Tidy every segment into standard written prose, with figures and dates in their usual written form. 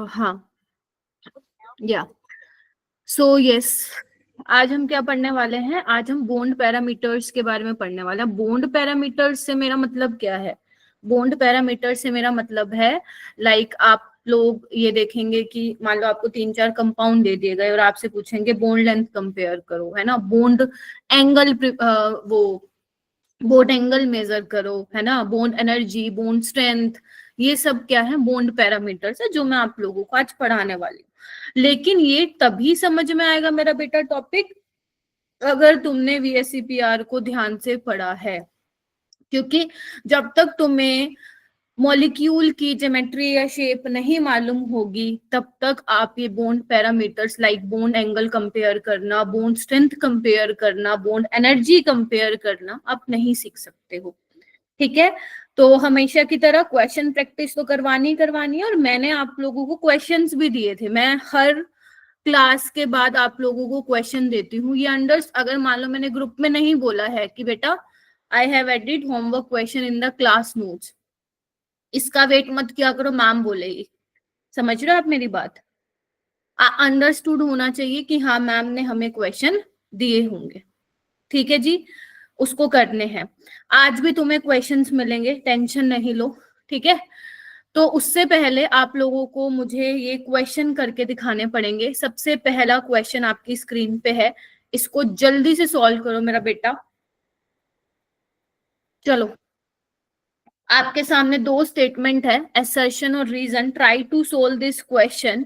हाँ, या so yes, आज हम क्या पढ़ने वाले हैं? आज हम बॉन्ड पैरामीटर्स के बारे में पढ़ने वाले हैं। बॉन्ड पैरामीटर्स से मेरा मतलब क्या है? बॉन्ड पैरामीटर से मेरा मतलब है लाइक आप लोग ये देखेंगे कि मान लो आपको 3-4 कंपाउंड दे दिए गए और आपसे पूछेंगे बॉन्ड लेंथ कंपेयर करो, है ना, बॉन्ड एंगल, वो बॉन्ड एंगल मेजर करो, है ना, बॉन्ड एनर्जी, बॉन्ड स्ट्रेंथ, ये सब क्या है? बॉन्ड पैरामीटर्स है, जो मैं आप लोगों को आज पढ़ाने वाली हूँ। लेकिन ये तभी समझ में आएगा मेरा बेटा टॉपिक अगर तुमने वीएससीपीआर को ध्यान से पढ़ा है, क्योंकि जब तक तुम्हें मॉलिक्यूल की ज्योमेट्री या शेप नहीं मालूम होगी तब तक आप ये bond parameters like bond angle compare करना, बॉन्ड स्ट्रेंथ कंपेयर करना, बॉन्ड एनर्जी कंपेयर करना आप नहीं सीख सकते हो। ठीक है, तो हमेशा की तरह क्वेश्चन प्रैक्टिस तो करवानी करवानी है, और मैंने आप लोगों को क्वेश्चंस भी दिए थे। मैं हर क्लास के बाद आप लोगों को क्वेश्चन देती हूँ। ये अगर मान लो मैंने ग्रुप में नहीं बोला है कि बेटा I have added homework question in the class notes, इसका वेट मत किया करो, मैम बोलेगी। समझ रहे हो आप मेरी बात? अंडरस्टूड होना चाहिए कि हाँ मैम ने हमें क्वेश्चन दिए होंगे। ठीक है जी, उसको करने हैं। आज भी तुम्हें क्वेश्चंस मिलेंगे, टेंशन नहीं लो। ठीक है, तो उससे पहले आप लोगों को मुझे ये क्वेश्चन करके दिखाने पड़ेंगे। सबसे पहला क्वेश्चन आपकी स्क्रीन पे है, इसको जल्दी से सॉल्व करो मेरा बेटा। चलो, आपके सामने दो स्टेटमेंट है, असर्शन और reason. Try to solve this question.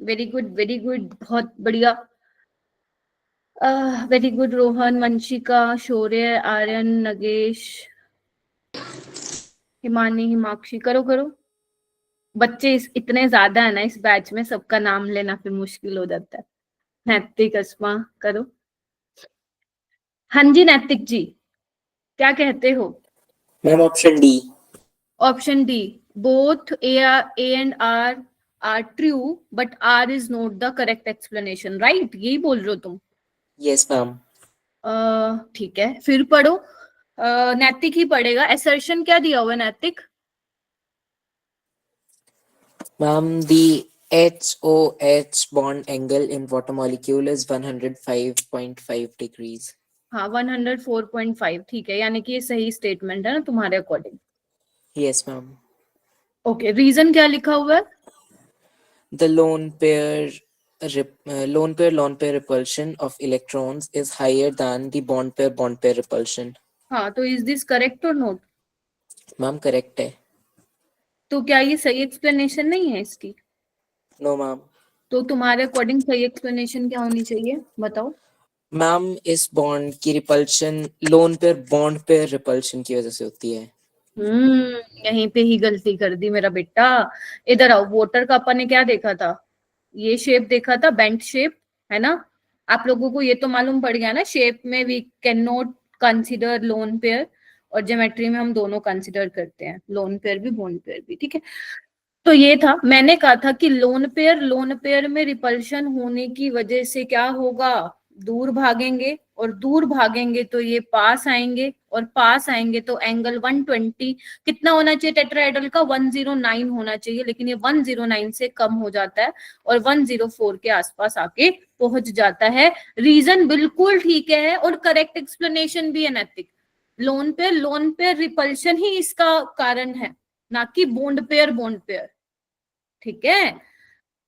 Very good, very good, बहुत बढ़िया। वेरी गुड रोहन, वंशिका, शौर्य, आर्यन, नगेश, हिमानी, हिमाक्षी, करो करो। बच्चे इतने ज्यादा है ना इस बैच में, सबका नाम लेना फिर मुश्किल हो जाता है। नैतिक, अस्मा, करो। हाँ जी नैतिक जी, क्या कहते हो? Ma'am option D. Option D, both A and R true but R is not the correct explanation, right? यही बोल रहे हो तुम? Yes ma'am. ठीक है, फिर पढ़ो। नैतिक ही पढ़ेगा। असर्शन क्या दिया हुआ है नैतिक? Ma'am the HOH bond angle in water molecule is 105.5 degrees. हाँ, 104.5, ठीक है, यानी कि ये सही स्टेटमेंट है ना तुम्हारे according? Yes ma'am. Okay, reason क्या लिखा हुआ है? The lone pair repulsion of electrons is higher than the bond pair repulsion. हाँ, तो is this correct or not? Ma'am correct है। तो क्या ये सही एक्सप्लेनेशन नहीं है इसकी? No ma'am. तो तुम्हारे अकॉर्डिंग सही एक्सप्लेनेशन क्या होनी चाहिए, बताओ? मैम इस बॉन्ड की repulsion loan pair bond pair repulsion की वजह से होती है। यहीं पे ही गलती कर दी मेरा बेटा। इधर आओ, वोटर का अपन ने क्या देखा था? ये शेप देखा था, बेंट शेप, है ना? आप लोगों को ये तो मालूम पड़ गया ना, शेप में we can not consider lone pair, और ज्योमेट्री में हम दोनों कंसिडर करते हैं, लोन पेयर भी बॉन्ड पेयर भी। ठीक है, तो ये था, मैंने कहा था कि लोन पेयर में रिपल्शन होने की वजह से क्या होगा? दूर भागेंगे, और दूर भागेंगे तो ये पास आएंगे, और पास आएंगे तो एंगल 120 कितना होना चाहिए टेट्राहेड्रल का? 109 होना चाहिए, लेकिन ये 109 से कम हो जाता है और 104 के आसपास आके पहुंच जाता है। रीजन बिल्कुल ठीक है और करेक्ट एक्सप्लेनेशन भी है नैतिक। लोन पेयर रिपल्शन ही इसका कारण है, ना कि बॉन्ड पेयर। ठीक है,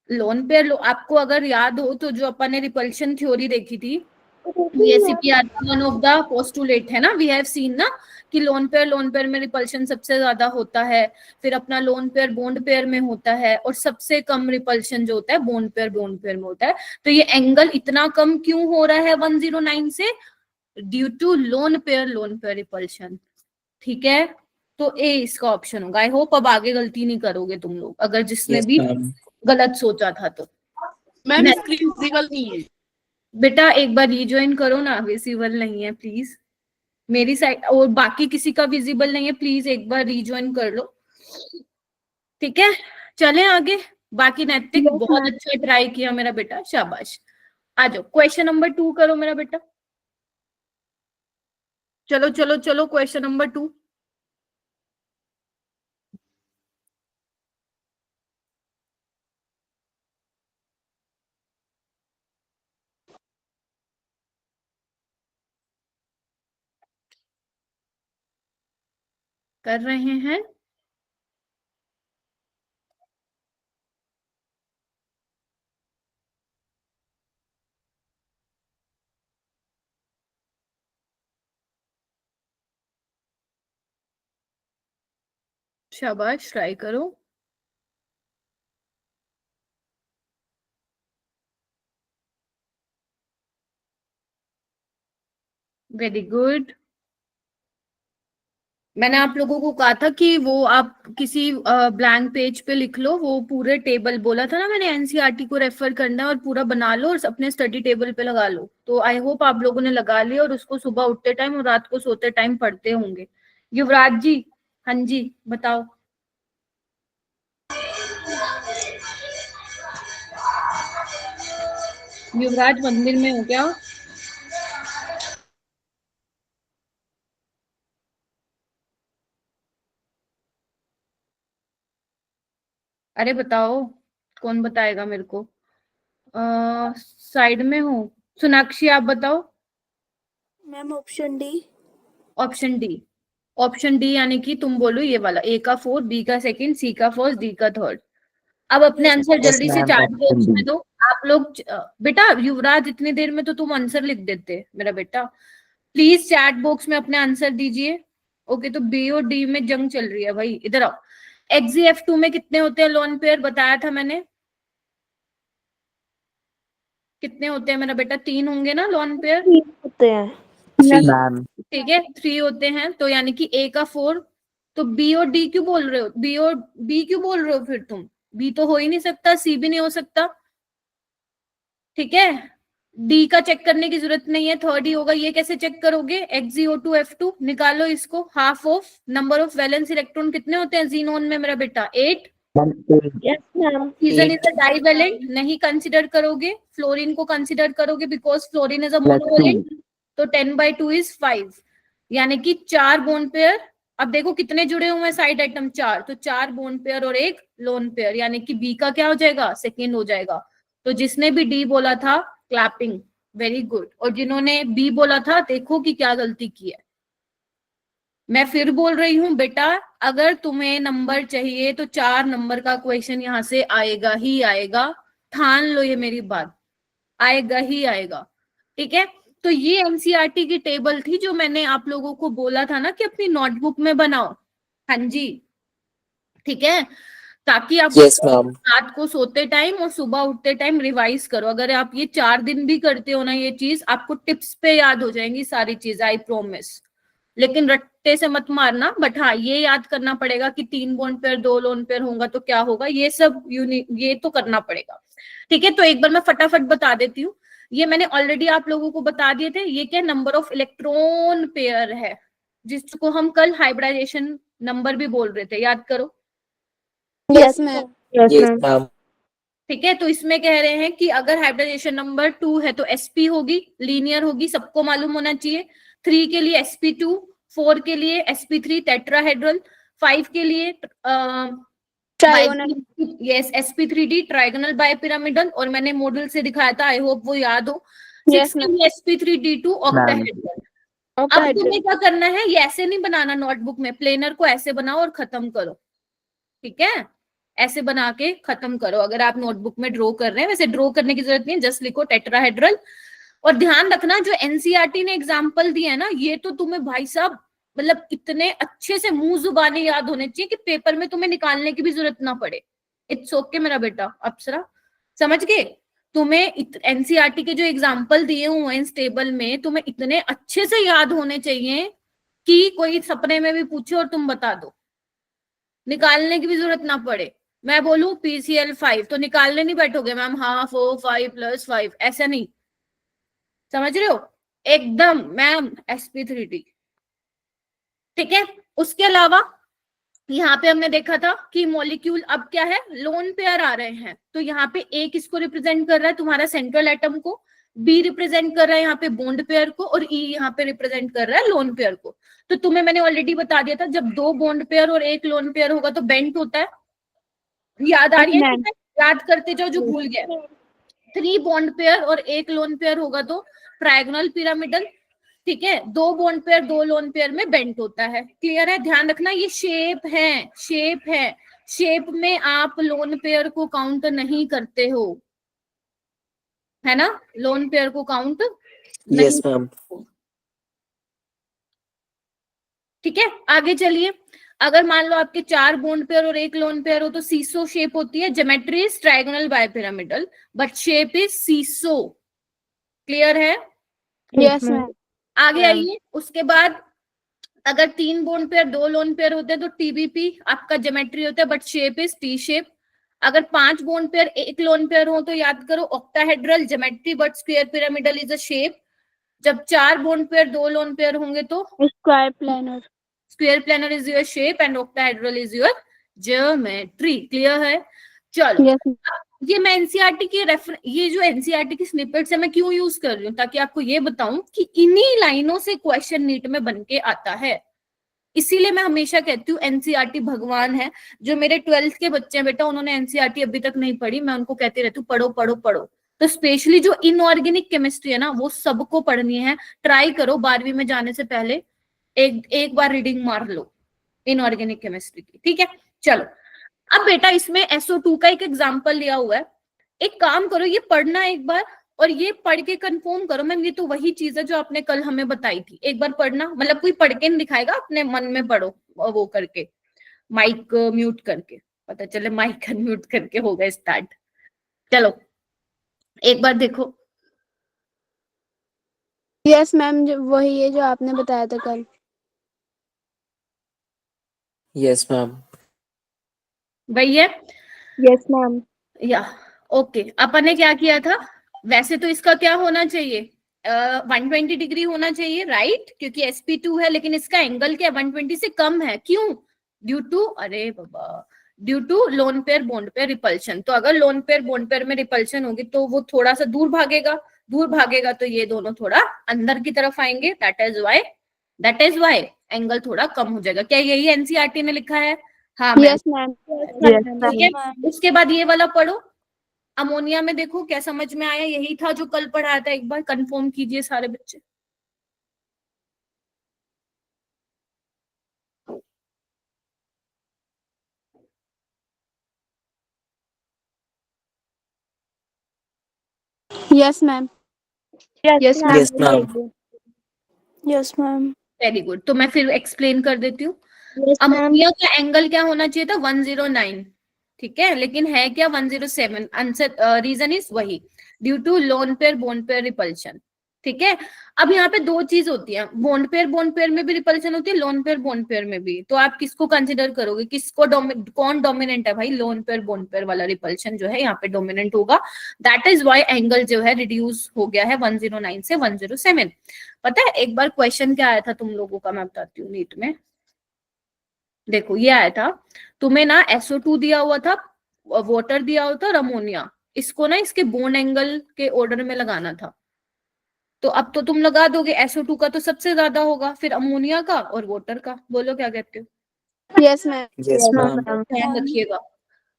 लोन पेयर आपको अगर याद हो तो जो अपन ने रिपल्शन थ्योरी देखी थी, वीएससीपीआर का वन ऑफ द पोस्टुलेट है ना, वी हैव सीन ना, कि लोन पेयर में रिपल्शन सबसे ज्यादा होता है, फिर अपना लोन पेयर बॉन्ड पेयर में होता है, और सबसे कम रिपल्शन जो होता है बॉन्ड पेयर में होता है। तो ये एंगल इतना कम क्यों हो रहा है 109 से? Due to lone pair repulsion. ठीक है, तो ए इसका ऑप्शन होगा। आई होप अब आगे गलती नहीं करोगे तुम लोग, अगर जिसने यस भी मैम। गलत सोचा था तो। मैम स्क्रीन विजिबल नहीं है। बेटा एक बार रिज्वाइन करो ना, विजिबल नहीं है प्लीज मेरी साइड, और बाकी किसी का विजिबल नहीं है, प्लीज एक बार रिज्वाइन कर लो। ठीक है, चले आगे। बाकी नैतिक बहुत अच्छा ट्राई किया मेरा बेटा, शाबाश। आ जाओ, क्वेश्चन नंबर 2 करो मेरा बेटा। चलो चलो चलो, क्वेश्चन नंबर 2। कर रहे हैं? शाबाश, ट्राई करो। Very good. मैंने आप लोगों को कहा था कि वो आप किसी ब्लैंक पेज पे लिख लो, वो पूरे टेबल बोला था ना मैंने, एनसीईआरटी को रेफर करना है और पूरा बना लो और अपने स्टडी टेबल पे लगा लो। तो आई होप आप लोगों ने लगा लिया और उसको सुबह उठते टाइम और रात को सोते टाइम पढ़ते होंगे। युवराज जी, हाँ जी बताओ। युवराज मंदिर में हो क्या? अरे बताओ, कौन बताएगा मेरे को? साइड में हूँ। सोनाक्षी आप बताओ। Ma'am option D. Option D? Option D यानी कि तुम बोलो ये वाला, ए का फोर्थ, बी का सेकंड, सी का फर्स्ट, डी का थर्ड। अब अपने आंसर यस जल्दी से मैम, चैट ऑप्शन बॉक्स में डी। दो। आप लोग बेटा युवराज, इतनी देर में तो तुम आंसर लिख देते मेरा बेटा। प्लीज चैट बॉक्स में अपने आंसर दीजिए। ओके, तो बी और डी में जंग चल रही है भाई, इधर आओ। XGF2 में कितने होते हैं लोन पेयर, बताया था मैंने। कितने होते हैं मेरा बेटा? 3 होंगे ना लोन पेयर? होते हैं। Three ma'am. ठीक है, 3 होते हैं, तो यानी कि ए का 4। तो बी और डी क्यों बोल रहे हो? बी क्यों बोल रहे हो फिर तुम? बी तो हो ही नहीं सकता, सी भी नहीं हो सकता। ठीक है, डी का चेक करने की जरूरत नहीं है, थर्ड ही होगा। ये कैसे चेक करोगे? XgO2F2 निकालो इसको, half of number of valence electron कितने होते हैं जीनोन में मेरा बेटा? 8। Yes ma'am. Oxygen is a divalent, नहीं कंसिडर करोगे। फ्लोरीन को कंसिडर करोगे because fluorine is a monovalent. तो 10/2 इज 5, यानी कि 4 बोन पेयर। अब देखो कितने जुड़े हुए हैं साइड आइटम, 4, तो 4 बोन पेयर और 1 लोन पेयर, यानी कि बी का क्या हो जाएगा? सेकेंड हो जाएगा। तो जिसने भी डी बोला था क्लैपिंग, वेरी गुड। और जिन्होंने बी बोला था देखो कि क्या गलती की है। मैं फिर बोल रही हूँ बेटा, अगर तुम्हें नंबर चाहिए तो 4 नंबर का क्वेश्चन यहाँ से आएगा ही आएगा। ठान लो ये मेरी बात, आएगा ही आएगा। ठीक है, तो ये एनसीईआरटी की टेबल थी जो मैंने आप लोगों को बोला था ना कि अपनी नोटबुक में बनाओ। हाँ जी, ठीक है, ताकि आप यस मैम। रात को सोते टाइम और सुबह उठते टाइम रिवाइज करो। अगर आप ये 4 दिन भी करते हो ना, ये चीज आपको टिप्स पे याद हो जाएंगी सारी चीज, आई प्रोमिस। लेकिन रट्टे से मत मारना, बट हाँ ये याद करना पड़ेगा कि 3 बॉन्ड पेयर 2 लोन पेयर होगा तो क्या होगा, ये सब ये तो करना पड़ेगा। ठीक है, तो एक बार मैं फटाफट बता देती हूँ। ये मैंने ऑलरेडी आप लोगों को बता दिए थे। ये क्या नंबर ऑफ इलेक्ट्रॉन पेयर है, जिसको हम कल हाइब्रिडाइजेशन नंबर भी बोल रहे थे, याद करो। Yes ma'am. Yes yes ma'am. Ma'am. ठीक है, तो इसमें कह रहे हैं कि अगर हाइब्रिडाइजेशन नंबर 2 है तो sp होगी, लीनियर होगी, सबको मालूम होना चाहिए। 3 के लिए sp2, 4 के लिए sp3 टेट्राहेड्रल, 5 के लिए trigonal. Yes sp3d trigonal bipyramidal, और मैंने मॉडल से दिखाया था, आई होप वो याद हो। 6 यस के मैम। लिए sp3d2 ऑक्टाहेड्रल। अब तुम्हें क्या करना है, ये ऐसे नहीं बनाना नोटबुक में, प्लेनर को ऐसे बनाओ और खत्म करो। ठीक है, ऐसे बना के खत्म करो। अगर आप नोटबुक में ड्रॉ कर रहे हैं, वैसे ड्रॉ करने की जरूरत नहीं है, जस्ट लिखो टेट्राहेड्रल। और ध्यान रखना जो एनसीईआरटी ने एग्जाम्पल दिए है ना, ये तो तुम्हें भाई साहब मतलब इतने अच्छे से मुंह जुबानी याद होने चाहिए कि पेपर में तुम्हें निकालने की भी जरूरत ना पड़े। इट्स ओके मेरा बेटा अप्सरा, समझ गए? तुम्हें एनसीईआरटी के जो एग्जाम्पल दिए हुए हैं इस टेबल में, तुम्हें इतने अच्छे से याद होने चाहिए कि कोई सपने में भी पूछे और तुम बता दो, निकालने की भी जरूरत ना पड़े। मैं बोलूं PCl5 तो निकालने नहीं बैठोगे मैम, हाँ 4 5 + 5, ऐसा नहीं, समझ रहे हो? एकदम मैम sp3d। ठीक है, उसके अलावा यहाँ पे हमने देखा था कि मॉलिक्यूल अब क्या है, लोन पेयर आ रहे हैं। तो यहाँ पे ए किसको रिप्रेजेंट कर रहा है, तुम्हारा सेंट्रल एटम को। बी रिप्रेजेंट कर रहा है यहाँ पे बॉन्ड पेयर को, और ई यहाँ पे रिप्रेजेंट कर रहा है लोन पेयर को। तो तुम्हें मैंने ऑलरेडी बता दिया था, जब 2 बॉन्ड पेयर और 1 लोन पेयर होगा तो बेंट होता है। याद आ रही है? याद करते जाओ जो भूल गए। 3 बॉन्ड पेयर और 1 लोन पेयर होगा तो ट्रायगोनल पिरामिडल। ठीक है, दो बॉन्ड पेयर दो लोन पेयर में बेंट होता है। क्लियर है? ध्यान रखना ये शेप है, शेप है, शेप में आप लोन पेयर को काउंट नहीं करते हो, है ना, लोन पेयर को काउंट नहीं। Yes, ma'am. ठीक है, आगे चलिए। अगर मान लो आपके चार बॉन्ड पेयर और एक लोन पेयर हो तो सीसो शेप होती है। Geometry is trigonal bipyramidal but shape is seesaw. Clear है? Yes ma'am. आगे आइए। उसके बाद अगर तीन बॉन्ड पेयर दो लोन पेयर होते हैं तो टीबीपी आपका ज्योमेट्री होता है but shape is T shape. अगर पांच बॉन्ड पेयर एक लोन पेयर हो तो याद करो octahedral geometry but square pyramidal is a shape. जब चार बॉन्ड पेयर दो लोन पेयर होंगे तो square planner. Square planar is your shape and octahedral is your geometry. Clear है? चलो, यस ये मैं एनसीईआरटी की रेफर ये जो एनसीईआरटी की स्निपेट्स है मैं क्यों यूज कर रही हूँ, ताकि आपको ये बताऊं कि इन्हीं लाइनों से क्वेश्चन नीट में बन के आता है। इसीलिए मैं हमेशा कहती हूँ एनसीईआरटी भगवान है। जो मेरे 12th के बच्चे हैं बेटा, उन्होंने एनसीईआरटी अभी तक नहीं पढ़ी, मैं उनको कहती रहती हूँ पढ़ो पढ़ो पढ़ो। तो स्पेशली जो इनऑर्गेनिक केमिस्ट्री है ना वो सबको पढ़नी है। ट्राई करो 12वीं में जाने से पहले एक एक बार रीडिंग मार लो इनऑर्गेनिक केमिस्ट्री की। ठीक है, चलो। अब बेटा इसमें SO2 का एक एग्जाम्पल लिया हुआ है। एक काम करो, ये पढ़ना एक बार और ये पढ़ के कंफर्म करो मैम ये तो वही चीज है जो आपने कल हमें बताई थी। एक बार पढ़ना, मतलब कोई पढ़ के नहीं दिखाएगा, अपने मन में पढ़ो वो करके, माइक म्यूट करके, पता चले माइक म्यूट करके होगा स्टार्ट। चलो एक बार देखो। यस मैम, वही है जो आपने बताया था कल। Yes, ma'am. वही है यस मैम। या ओके। अपन ने क्या किया था, वैसे तो इसका क्या होना चाहिए, 120 डिग्री होना चाहिए, राइट, क्योंकि sp2 है, लेकिन इसका एंगल क्या 120 से कम है। क्यों? ड्यू टू, अरे बाबा, due to lone pair bond pair repulsion. तो अगर लोन पेयर बॉन्ड पेयर में रिपल्शन होगी तो वो थोड़ा सा दूर भागेगा, दूर भागेगा तो ये दोनों थोड़ा अंदर की तरफ आएंगे। दैट इज वाई एंगल थोड़ा कम हो जाएगा। क्या यही एनसीईआरटी ने लिखा है? हाँ मैम। Yes ma'am. ठीक है, उसके बाद ये वाला पढ़ो। अमोनिया में देखो क्या समझ में आया, यही था जो कल पढ़ाया था, एक बार कंफर्म कीजिए सारे बच्चे। Yes ma'am. Yes Yes, ma'am. Yes ma'am. Very good, तो मैं फिर एक्सप्लेन कर देती हूँ। Yes ma'am. अमोनिया का एंगल क्या होना चाहिए था 109, ठीक है, लेकिन है क्या 107। आंसर रीजन इज वही, due to lone pair bond pair repulsion. ठीक है, अब यहाँ पे दो चीज होती है, बोन पेयर में भी रिपल्शन होती है, लोन पेयर बोन पेयर में भी। तो आप किसको कंसिडर करोगे, किसको कौन डोमिनेंट है भाई? लोन पेयर बोन पेयर वाला रिपल्शन जो है यहाँ पे डोमिनेंट होगा। दैट इज वाई एंगल जो है रिड्यूस हो गया है 109 से 107। पता है एक बार क्वेश्चन क्या आया था तुम लोगों का, मैं बताती हूँ नीट में। देखो ये आया था, तुम्हें ना SO2 दिया हुआ था, वाटर दिया हुआ था और अमोनिया, इसको ना इसके बोन एंगल के ऑर्डर में लगाना था। तो अब तो तुम लगा दोगे SO2 का तो सबसे ज्यादा होगा, फिर अमोनिया का और वाटर का। बोलो क्या कहते हो? Yes ma'am. Yes, ma'am. ध्यान रखिएगा।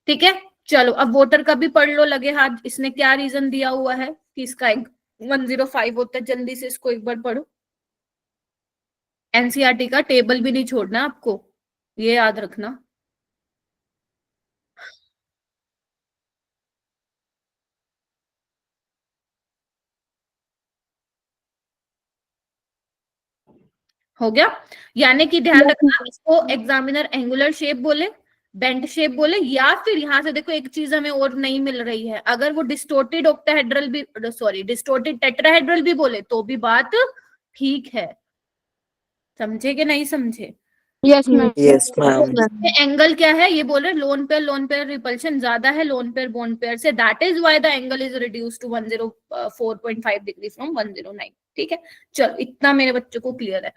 ठीक है, चलो अब वाटर का भी पढ़ लो लगे हाथ। इसने क्या रीजन दिया हुआ है कि इसका 105 होता है, जल्दी से इसको एक बार पढ़ो। एनसीईआरटी का टेबल भी नहीं छोड़ना आपको, ये याद रखना। हो गया? यानी कि ध्यान रखना, इसको एग्जामिनर एंगुलर शेप बोले, बेंट शेप बोले, या फिर यहां से देखो एक चीज हमें और नहीं मिल रही है, अगर वो डिस्टोर्टेड ऑक्टाहेड्रल भी, सॉरी डिस्टोर्टेड टेट्राहेड्रल भी बोले तो भी बात ठीक है। समझे कि नहीं समझे? Yes ma'am. Yes, ma'am. Angle क्या है ये बोल रहे, लोन पेयर रिपल्शन ज्यादा है लोन पेयर बॉन्ड पेयर से, that is why the angle is reduce to 104.5 degree from 109। ठीक है, चलो इतना मेरे बच्चों को क्लियर है।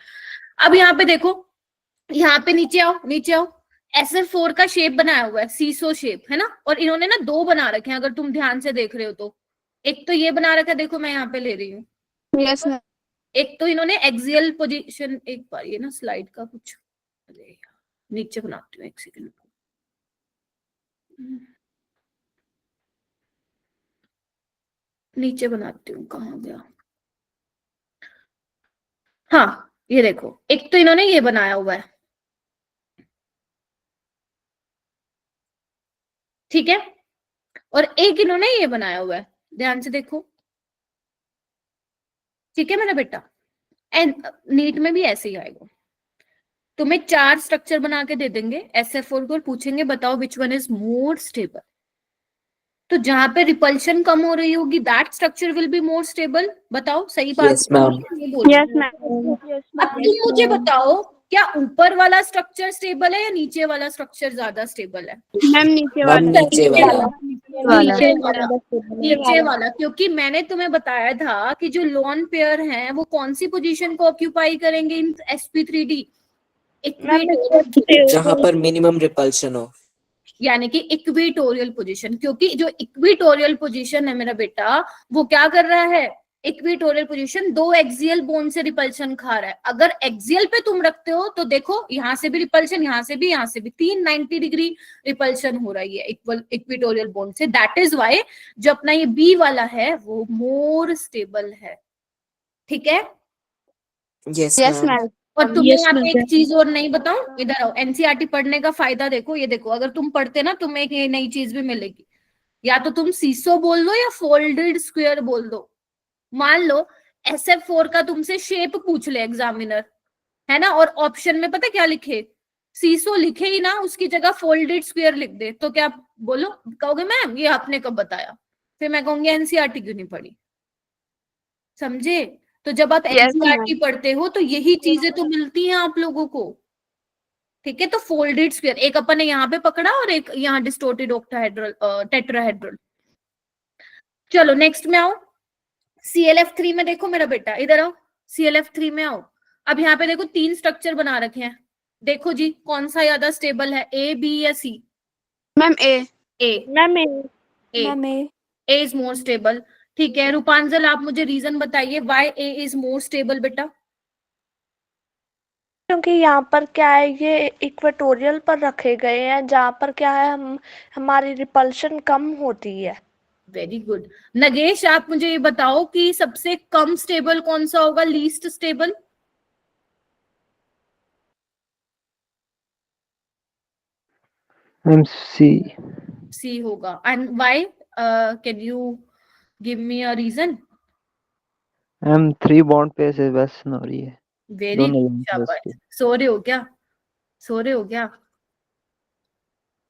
अब यहाँ पे देखो, यहाँ पे नीचे आओ, नीचे आओ। SF4 का शेप बनाया हुआ है, सीसो शेप है ना, और इन्होंने ना दो बना रखे हैं, अगर तुम ध्यान से देख रहे हो तो। एक तो ये बना रखा है, देखो मैं यहाँ पे ले रही हूँ। Yes ma'am. एक तो इन्होंने एक्सियल पोजीशन, एक बार ये ना स्लाइड का कुछ, अरे यार, नीचे बनाती हूँ एक सेकंड। नीचे बनाती हूँ, कहाँ गया? हाँ ये देखो, एक तो इन्होंने ये बनाया हुआ है, ठीक है, और एक इन्होंने ये बनाया हुआ है, ध्यान से देखो, ठीक है मेरा बेटा। एंड नीट में भी ऐसे ही आएगा, तुम्हें 4 स्ट्रक्चर बना के दे देंगे SF4 को और पूछेंगे बताओ which one is more stable. तो जहां पे रिपल्शन कम हो रही होगी that structure will be more stable. बताओ सही बात Yes, ma'am. ये बोल यस रही हूँ। मैम। अब तुम मुझे बताओ क्या ऊपर वाला स्ट्रक्चर स्टेबल है या नीचे वाला स्ट्रक्चर ज्यादा स्टेबल है? मैम नीचे मैम वाला। नीचे वाला। नीचे वाला, नीचे वाला, क्योंकि मैंने तुम्हें बताया था कि जो लोन पेयर हैं वो कौन सी पोजीशन को ऑक्यूपाई करेंगे इन sp3d, जहां पर मिनिमम रिपल्शन हो, यानी कि इक्वेटोरियल पोजीशन, क्योंकि जो इक्वेटोरियल पोजीशन है मेरा बेटा वो क्या कर रहा है, इक्वेटोरियल पोजीशन 2 एक्सियल बोन से रिपल्शन खा रहा है। अगर एक्सियल पे तुम रखते हो तो देखो यहाँ से भी रिपल्शन, यहाँ से भी, यहाँ से भी 390 डिग्री रिपल्शन हो रही है इक्वेटोरियल बोन से। दैट इज वाई जो अपना ये बी वाला है वो मोर स्टेबल है, ठीक है। Yes yes ma'am. मैम। और तुम्हें यहाँ पे एक चीज और नहीं बताऊं, इधर आओ, एनसीईआरटी पढ़ने का फायदा देखो, ये देखो अगर तुम पढ़ते ना तुम्हें एक ये नई चीज भी मिलेगी, या तो तुम सीसो बोल दो या फोल्डेड स्क्वायर बोल दो। मान लो SF4 का तुमसे शेप पूछ ले एग्जामिनर, है ना, और ऑप्शन में पता क्या लिखे, सीसो लिखे ही ना, उसकी जगह फोल्डेड स्क्वायर लिख दे, तो क्या बोलो, कहोगे मैम ये आपने कब बताया? फिर मैं कहूंगी एनसीईआरटी क्यों नहीं पढ़ी, समझे? तो जब आप एनसीईआरटी पढ़ते हो तो यही चीजें तो मिलती हैं आप लोगों को, ठीक है। तो फोल्डेड स्क्वायर एक अपन ने यहाँ पे पकड़ा और एक यहाँ डिस्टोर्टेड ऑक्टाहेड्रल टेट्राहेड्रल। चलो नेक्स्ट में आओ, CLF3 में देखो मेरा बेटा, इधर आओ, CLF3 में आओ। अब यहाँ पे देखो 3 स्ट्रक्चर बना रखे हैं, देखो जी कौन सा ज्यादा स्टेबल है, A B या C? Ma'am A. A, ma'am A. A, ma'am A. A is more stable, ठीक है। रूपांजल आप मुझे रीजन बताइए why A is more stable बेटा? क्योंकि यहाँ पर क्या है, ये इक्वेटोरियल पर रखे गए हैं जहाँ पर क्या है हमारी रिपल्शन कम होती है। Very good. नगेश आप मुझे ये बताओ कि सबसे कम स्टेबल कौन सा होगा, लीस्ट स्टेबल? सी होगा। And why, can you give me a reason? 3 bond pair से बस हो रही है। वेरी गुड, शाबाश। सो रहे हो क्या, सो रहे हो क्या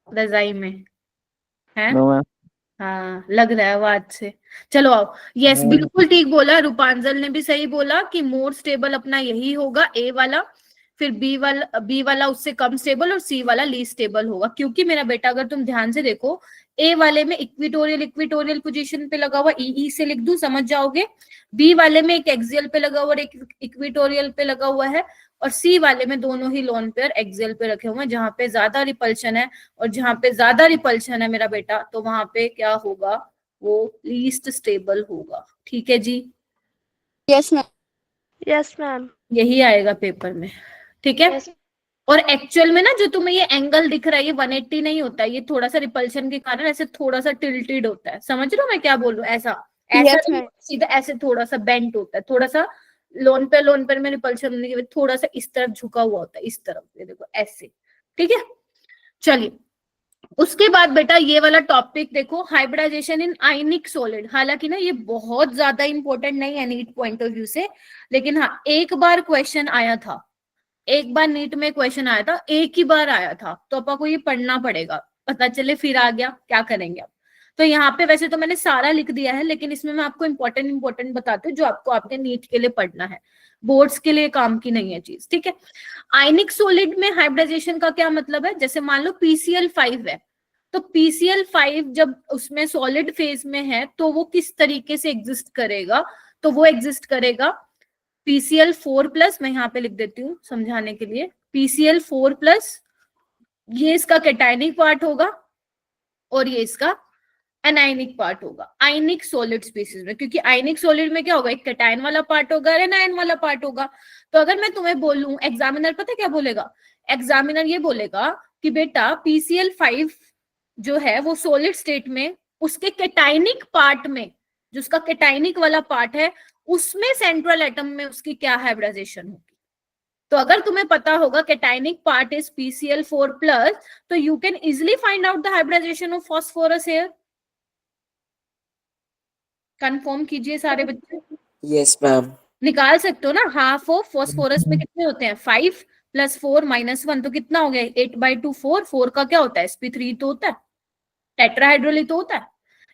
रजाई में, है? No ma'am. हाँ लग रहा है आवाज से। चलो आओ, यस बिल्कुल ठीक बोला, रूपांजल ने भी सही बोला कि मोर स्टेबल अपना यही होगा, A वाला, फिर बी वाला उससे कम स्टेबल और C वाला लीस्ट स्टेबल होगा। क्योंकि मेरा बेटा अगर तुम ध्यान से देखो, A वाले में इक्वेटोरियल पोजीशन पे लगा हुआ, ई से लिख दूं समझ जाओगे। B वाले में एक एक्सियल पे लगा हुआ और एक इक्वेटोरियल पे लगा हुआ है, और C वाले में दोनों ही लोन पेयर एक्सियल पे रखे हुए हैं। जहां पे ज्यादा रिपल्शन है, और जहां पे ज्यादा रिपल्शन है मेरा बेटा, तो वहां पे क्या होगा, वो लीस्ट स्टेबल होगा, ठीक है जी। Yes ma'am. Yes ma'am. यही आएगा पेपर में, ठीक है। और एक्चुअल में ना जो तुम्हें ये एंगल दिख रहा है ये 180 नहीं होता है, ये थोड़ा सा रिपल्शन के कारण ऐसे थोड़ा सा टिल्टेड होता है, समझ रहे हो मैं क्या बोल रहा हूँ? ऐसा ऐसा Yes, नहीं, ma'am. सीधा ऐसे थोड़ा सा बेंट होता है, थोड़ा सा लोन पर में रिपल्शन होने के बाद थोड़ा सा इस तरफ झुका हुआ होता है, इस तरफ, ये देखो ऐसे, ठीक है। चलिए उसके बाद बेटा ये वाला टॉपिक देखो, हाइब्रिडाइजेशन इन आयनिक सॉलिड। हालांकि ना ये बहुत ज्यादा इंपॉर्टेंट नहीं है नीट पॉइंट ऑफ व्यू से, लेकिन हाँ एक बार क्वेश्चन आया था, एक बार नीट में क्वेश्चन आया था, एक ही बार आया था, तो अपन को ये पढ़ना पड़ेगा, पता चले फिर आ गया क्या करेंगे अब। तो यहाँ पे वैसे तो मैंने सारा लिख दिया है, लेकिन इसमें मैं आपको इंपॉर्टेंट बताती हूँ जो आपको आपके नीट के लिए पढ़ना है, बोर्ड्स के लिए काम की नहीं है चीज, ठीक है। आयनिक सॉलिड में हाइब्रिडाइजेशन का क्या मतलब है, जैसे मान लो PCl5 है, तो PCl5 जब उसमें सॉलिड फेज में है तो वो किस तरीके से एग्जिस्ट करेगा, तो वो एग्जिस्ट करेगा PCl4+, मैं यहाँ पे लिख देती हूँ समझाने के लिए, PCl4+, ये इसका कैटायनिक पार्ट होगा और ये इसका एनायनिक पार्ट होगा आयनिक सॉलिड स्पीसीज में। क्योंकि आयनिक सॉलिड में क्या होगा, एक कैटायन वाला पार्ट होगा, एनायन वाला पार्ट होगा। तो अगर मैं तुम्हें बोलूं, एग्जामिनर पता क्या बोलेगा, एग्जामिनर ये बोलेगा कि बेटा PCl5 जो है वो सॉलिड स्टेट में उसके कैटायनिक पार्ट में जो उसका कैटाइनिक वाला पार्ट है उसमें सेंट्रल एटम में उसकी क्या हाइब्रिडाइजेशन होगी। तो अगर तुम्हें पता होगा कैटाइनिक पार्ट इज PCl4+, तो you can easily find out the hybridization of phosphorus here. Confirm कीजिए सारे बच्चे। Yes, ma'am. निकाल सकते हो ना, हाफ ऑफ फास्फोरस में कितने होते हैं 5 + 4 - 1 तो कितना हो गया 8/2 4। 4 का क्या होता है sp3 तो होता है, टेट्राहाइड्रल तो होता है।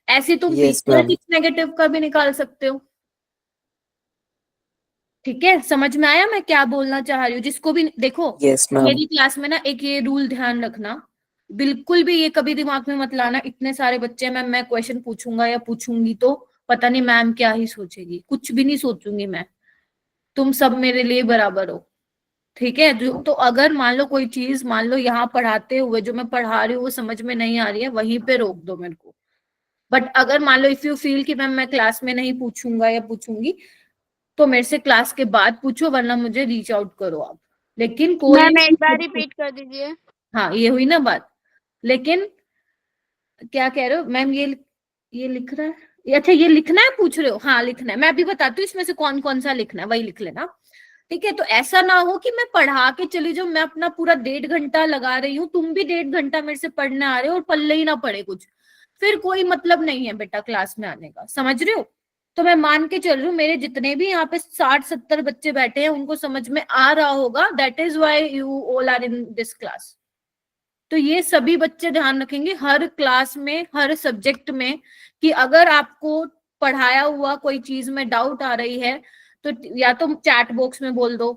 ऐसे तुम Yes, ma'am. PCl6 नेगेटिव का भी निकाल सकते हो। ठीक है, समझ में आया मैं क्या बोलना चाह रही हूँ। जिसको भी देखो Yes, ma'am. मेरी क्लास में ना एक ये रूल ध्यान रखना, बिल्कुल भी ये कभी दिमाग में मत लाना इतने सारे बच्चे मैम मैं क्वेश्चन पूछूंगा या पूछूंगी तो पता नहीं मैम क्या ही सोचेगी। कुछ भी नहीं सोचूंगी मैं, तुम सब मेरे लिए बराबर हो। ठीक है, जो तो अगर मान लो कोई चीज मान लो यहाँ पढ़ाते हुए जो मैं पढ़ा रही हूँ वो समझ में नहीं आ रही है, वहीं पे रोक दो मेरे को। बट अगर मान लो इफ यू फील कि मैम मैं क्लास में नहीं पूछूंगा या पूछूंगी तो मेरे से क्लास के बाद पूछो, वरना मुझे रीच आउट करो आप। लेकिन कोई मैम एक बार रिपीट कर दीजिए। हाँ ये हुई ना बात। लेकिन क्या कह रहे हो मैम, ये लिख रहा है, अच्छा ये लिखना है पूछ रहे हो? हाँ लिखना है, मैं अभी बताती हूँ इसमें से कौन कौन सा लिखना है, वही लिख लेना। ठीक है, तो ऐसा ना हो कि मैं पढ़ा के चली जाऊं, मैं अपना पूरा 1.5 घंटा लगा रही हूँ, तुम भी 1.5 घंटा मेरे से पढ़ने आ रहे हो और पल्ले ही ना पड़े कुछ, फिर कोई मतलब नहीं है बेटा क्लास में आने का, समझ रहे हो। तो मैं मान के चल रही हूँ मेरे जितने भी यहाँ पे 60-70 बच्चे बैठे हैं उनको समझ में आ रहा होगा, that is why you all are in this class. तो ये सभी बच्चे ध्यान रखेंगे हर क्लास में हर सब्जेक्ट में कि अगर आपको पढ़ाया हुआ कोई चीज में डाउट आ रही है तो या तो चैट बॉक्स में बोल दो,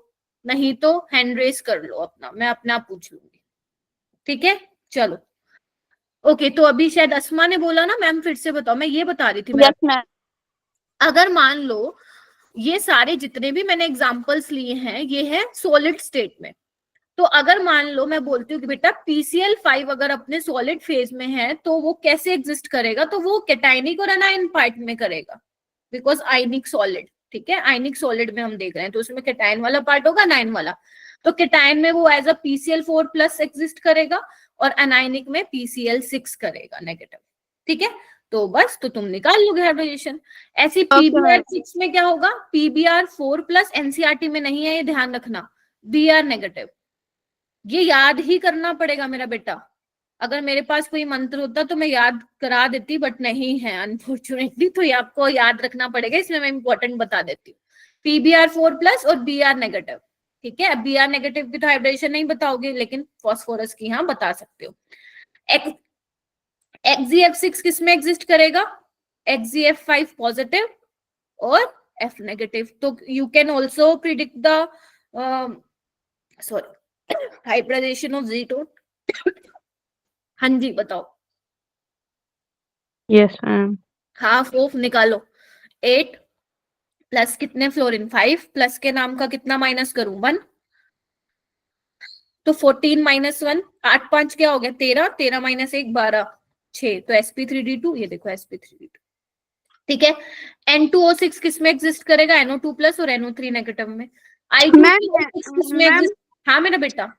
नहीं तो हैंड रेस कर लो अपना, मैं अपना पूछ लूंगी। ठीक है चलो ओके। तो अभी शायद अस्मा ने बोला ना, मैम फिर से बताओ। मैं ये बता रही थी यस मैम। अगर मान लो ये सारे जितने भी मैंने एग्जांपल्स लिए हैं ये है सॉलिड स्टेट में, तो अगर मान लो मैं बोलती हूँ कि बेटा PCl5 अगर अपने सॉलिड फेज में है तो वो कैसे एग्जिस्ट करेगा, तो वो कैटाइनिक और अनायन पार्ट में करेगा, बिकॉज आयनिक सॉलिड। ठीक है, आयनिक सॉलिड में हम देख रहे हैं तो उसमें कैटाइन वाला पार्ट होगा अनायन वाला, तो कैटाइन में वो एज अ PCl4+ एग्जिस्ट करेगा और अनायनिक में PCl6 करेगा नेगेटिव। ठीक है, तो बस तो तुम निकाल लोगे हाइब्रिडाइजेशन। ऐसी PBr6 में क्या होगा, PBr4+ NCERT में नहीं है ये ध्यान रखना, Br नेगेटिव। ये याद ही करना पड़ेगा मेरा बेटा, अगर मेरे पास कोई मंत्र होता तो मैं याद करा देती बट नहीं है अनफॉर्चुनेटली, तो ये आपको याद रखना पड़ेगा, इसलिए मैं इंपॉर्टेंट बता देती हूँ। PBr4+ और Br नेगेटिव। ठीक है, Br नेगेटिव की तो हाइब्रिडाइजेशन नहीं बताओगे लेकिन फास्फोरस की हाँ बता सकते हो। XZF6 किसमें एग्जिस्ट करेगा, XZF5 पॉजिटिव और F नेगेटिव। तो you can also predict the hybridization of ज़ीटोन। हाँ जी बताओ। Yes ma'am. हाफ ऑफ निकालो, 8 प्लस कितने फ्लोरीन 5 प्लस के नाम का कितना माइनस करूं 1, तो 14 - 1 8 5 क्या हो गया 13, 13 - 1 12 6, तो sp3d2 ये देखो sp3d2। ठीक है, N2O6 किसमें एग्जिस्ट करेगा, NO2+ और NO3 नेगेटिव में। I2O6 किसमें एग्जिस्ट, हाँ मेरा बेटा।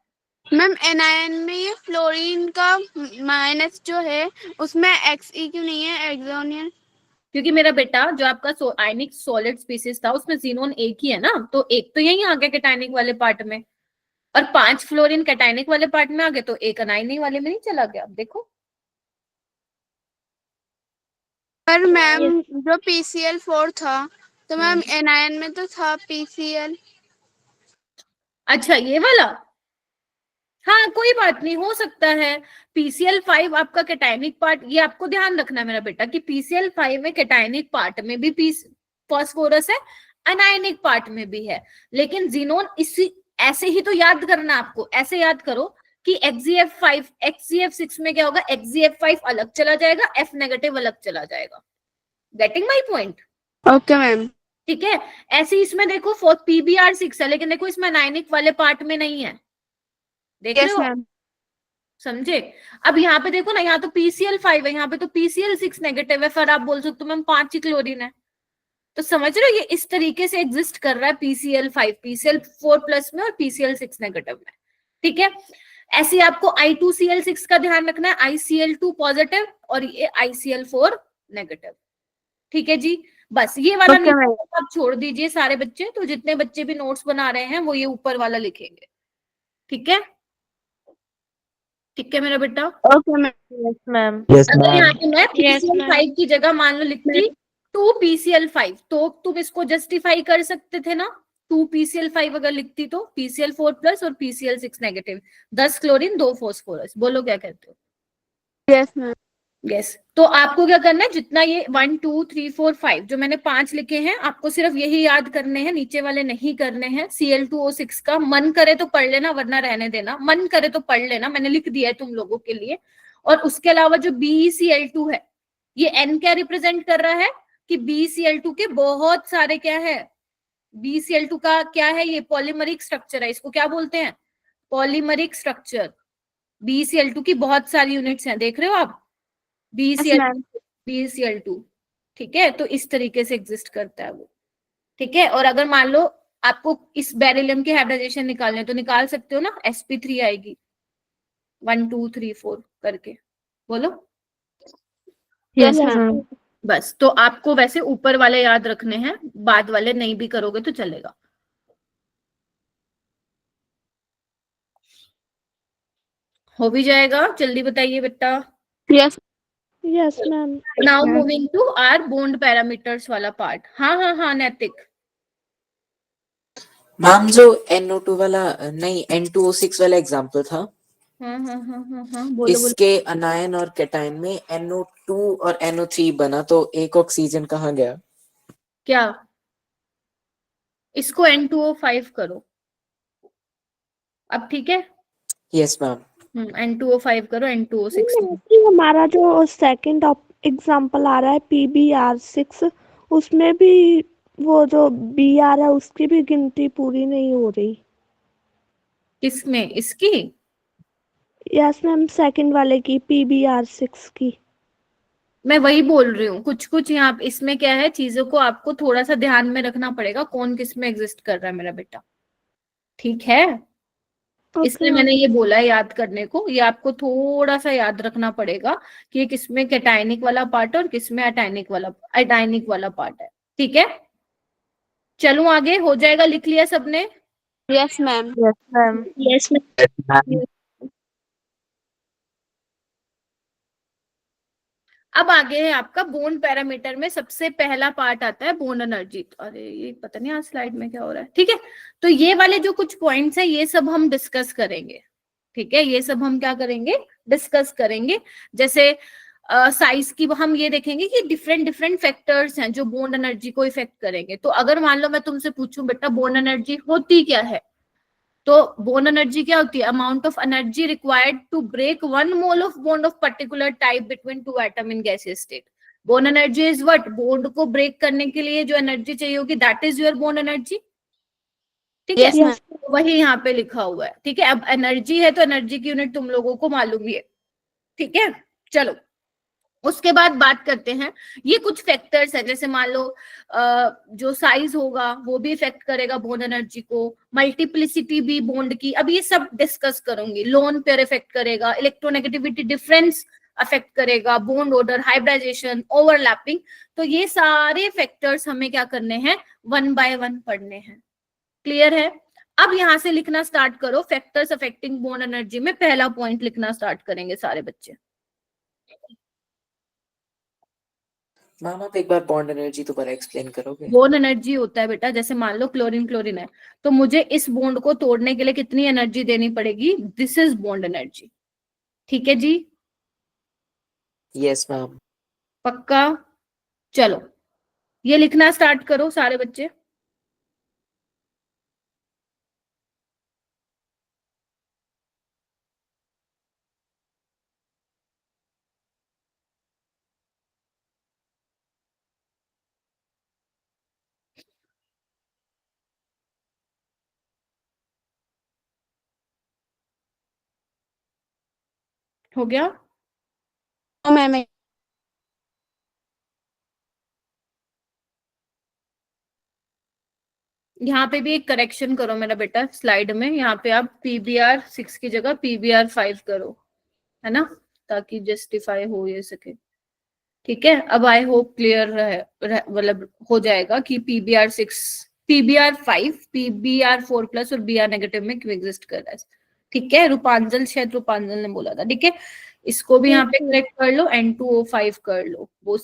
मैम एनायन में ये फ्लोरीन का माइनस जो है उसमें Xe क्यों नहीं है एक्सोनियन? क्योंकि मेरा बेटा जो आपका आयनिक सॉलिड स्पीसीज था उसमें जीनोन एक ही है ना, तो एक तो यही आ गया कैटायनिक वाले पार्ट में और 5 फ्लोरीन कैटायनिक वाले पार्ट में आ गए, तो एक अनायनिक वाले में नहीं चला गया। देखो पर मैम जो PCl4 था तो मैम एनायन में तो था PCl। अच्छा ये वाला, हाँ कोई बात नहीं, हो सकता है। PCl5 आपका कैटायनिक पार्ट, ये आपको ध्यान रखना है मेरा बेटा कि PCl5 में कैटायनिक पार्ट में भी फास्फोरस है, अनायनिक पार्ट में भी है, लेकिन जीनोन इसी ऐसे ही तो याद करना आपको, ऐसे याद करो कि XZF6 में क्या होगा, XZF5 अलग चला जाएगा, F नेगेटिव अलग चला जाएगा। Getting my point? Okay ma'am. ठीक है, ऐसे इसमें देखो PBr6 है लेकिन देखो इसमें अनायनिक वाले पार्ट में नहीं है, देख रहे हो, समझे। अब यहाँ पे देखो ना, यहाँ तो PCl5 है, यहाँ पे तो PCl6 नेगेटिव है, फिर आप बोल सकते हो मैम 5 ही क्लोरीन है, तो समझ रहे हो ये इस तरीके से एग्जिस्ट कर रहा है PCl5 PCl4+ में और PCl6 नेगेटिव में। ठीक है, ऐसे आपको I2Cl6 का ध्यान रखना है, ICl2 पॉजिटिव और ये ICl4 नेगेटिव। ठीक है जी। बस ये वाला Okay, ma'am. नीचे आप छोड़ दीजिए सारे बच्चे, तो जितने बच्चे भी नोट्स बना रहे हैं वो ये ऊपर वाला लिखेंगे, ठीक है? ठीक है मेरा बेटा। Okay, ma'am. Yes, ma'am. Yes, अगर यहाँ ma'am. पे मैं Yes, PCl ma'am. 5 की जगह मान लो लिखती 2PCl5, तो तुम इसको जस्टिफाई कर सकते थे ना। 2PCl5 अगर लिखती तो PCl4 प्लस और PCl6 नेगेटिव, 10 क्लोरीन 2 फॉस्फोरस। बोलो क्या कहते हो? Yes ma'am. यस। तो आपको क्या करना है, जितना ये 1 2 3 4 5 जो मैंने 5 लिखे हैं, आपको सिर्फ यही याद करने हैं, नीचे वाले नहीं करने हैं। Cl2O6 का मन करे तो पढ़ लेना, वरना रहने देना। मन करे तो पढ़ लेना, मैंने लिख दिया है तुम लोगों के लिए। और उसके अलावा जो BeCl2 है, ये N क्या रिप्रेजेंट कर रहा है कि BeCl2 के बहुत सारे क्या है, BeCl2 का क्या है, ये पॉलीमरिक स्ट्रक्चर है। इसको क्या बोलते हैं? Polymeric structure. BeCl2 की बहुत सारी यूनिट्स हैं, देख रहे हो आप? BeCl2, ठीक है? तो इस तरीके से एग्जिस्ट करता है वो, ठीक है? और अगर मान लो आपको इस बेरिलियम की हाइब्रिडाइजेशन निकालने, तो निकाल सकते हो ना, sp3 आएगी 1 2 3 4 करके। बोलो। Yes, ma'am. बस, तो आपको वैसे ऊपर वाले याद रखने हैं, बाद वाले नहीं भी करोगे तो चलेगा। हो भी जाएगा, जल्दी बताइए बेटा। Yes. Yes, ma'am. Now moving to our bond parameters वाला पार्ट। हाँ हाँ हाँ नैतिक। मैम जो NO2 वाला नहीं N2O6 वाला एग्जाम्पल था, हाँ हाँ हाँ हाँ हाँ बोलो बोलो। इसके अनायन और कैटायन में NO2 और NO3 बना, तो एक ऑक्सीजन कहाँ गया? क्या? इसको N2O5 करो अब, ठीक है? Yes ma'am. N2O5 करो, N2O6 ये हमारा जो सेकंड एग्जांपल आ रहा है PBr6, उसमें भी वो जो BR है उसकी भी गिनती पूरी नहीं हो रही। किसमें? इसकी? यस मैम, सेकंड वाले की PBr6 की। मैं वही बोल रही हूँ, कुछ कुछ यहाँ इसमें क्या है, चीजों को आपको थोड़ा सा ध्यान में रखना पड़ेगा, कौन किस में एग्जिस्ट कर रहा है मेरा बेटा, ठीक है? इसलिए मैंने ये बोला है याद करने को, ये आपको थोड़ा सा याद रखना पड़ेगा कि ये किसमें कैटायनिक वाला पार्ट है और किसमें आयटायनिक वाला पार्ट है, ठीक है? चलूं आगे, हो जाएगा? लिख लिया सबने? Yes ma'am. Yes ma'am. Yes ma'am. अब आगे है आपका बॉन्ड पैरामीटर में सबसे पहला पार्ट आता है बॉन्ड एनर्जी। अरे ये पता नहीं आज स्लाइड में क्या हो रहा है, ठीक है? तो ये वाले जो कुछ पॉइंट्स है ये सब हम डिस्कस करेंगे, ठीक है? ये सब हम क्या करेंगे? डिस्कस करेंगे। जैसे साइज की हम ये देखेंगे कि डिफरेंट डिफरेंट फैक्टर्स हैं जो बॉन्ड एनर्जी को इफेक्ट करेंगे। तो अगर मान लो मैं तुमसे पूछूं बेटा बॉन्ड एनर्जी होती क्या है, तो बॉन्ड एनर्जी क्या होती है? Amount of energy required to break 1 mole of bond of particular type between 2 atom in gaseous state. Bond energy is what? Bond को ब्रेक करने के लिए जो एनर्जी चाहिए होगी, that is your bond energy, ठीक है? Yes ma'am. तो वही यहाँ पे लिखा हुआ है, ठीक है? अब एनर्जी है तो एनर्जी की यूनिट तुम लोगों को मालूम ही है, ठीक है? चलो उसके बाद बात करते हैं, ये कुछ फैक्टर्स हैं, जैसे मान लो जो साइज होगा वो भी इफेक्ट करेगा बॉन्ड एनर्जी को, मल्टीप्लिसिटी भी बॉन्ड की, अब ये सब डिस्कस करूंगी। लोन पेयर इफेक्ट करेगा, इलेक्ट्रोनेगेटिविटी डिफरेंस अफेक्ट करेगा, बॉन्ड ऑर्डर, हाइब्रिडाइजेशन, ओवरलैपिंग। तो ये सारे फैक्टर्स हमें क्या करने हैं? 1 बाय 1 पढ़ने हैं, क्लियर है? अब यहां से लिखना स्टार्ट करो, फैक्टर्स अफेक्टिंग बॉन्ड एनर्जी में पहला पॉइंट लिखना स्टार्ट करेंगे सारे बच्चे। मैम आप एक बार बॉन्ड एनर्जी दोबारा एक्सप्लेन करोगे? बॉन्ड एनर्जी होता है बेटा, जैसे मान लो क्लोरीन क्लोरीन है, तो मुझे इस बॉन्ड को तोड़ने के लिए कितनी एनर्जी देनी पड़ेगी? दिस इज बॉन्ड एनर्जी, ठीक है जी? Yes ma'am. पक्का? चलो ये लिखना स्टार्ट करो सारे बच्चे। हो गया? मैम। यहाँ पे भी एक करेक्शन करो मेरा बेटा स्लाइड में, यहाँ पे आप PBr6 की जगह PBr5 करो, है ना, ताकि जस्टिफाई हो ये सके। ठीक है, अब आई होप क्लियर मतलब हो जाएगा कि PBr6, PBr5, PBr4+ और Br नेगेटिव में क्यों एग्जिस्ट कर रहा है। ठीक है, रूपांजल, शायद रूपांजल ने बोला था। ठीक है, इसको भी यहाँ पे करेक्ट कर लो, N2O5 कर लो, वो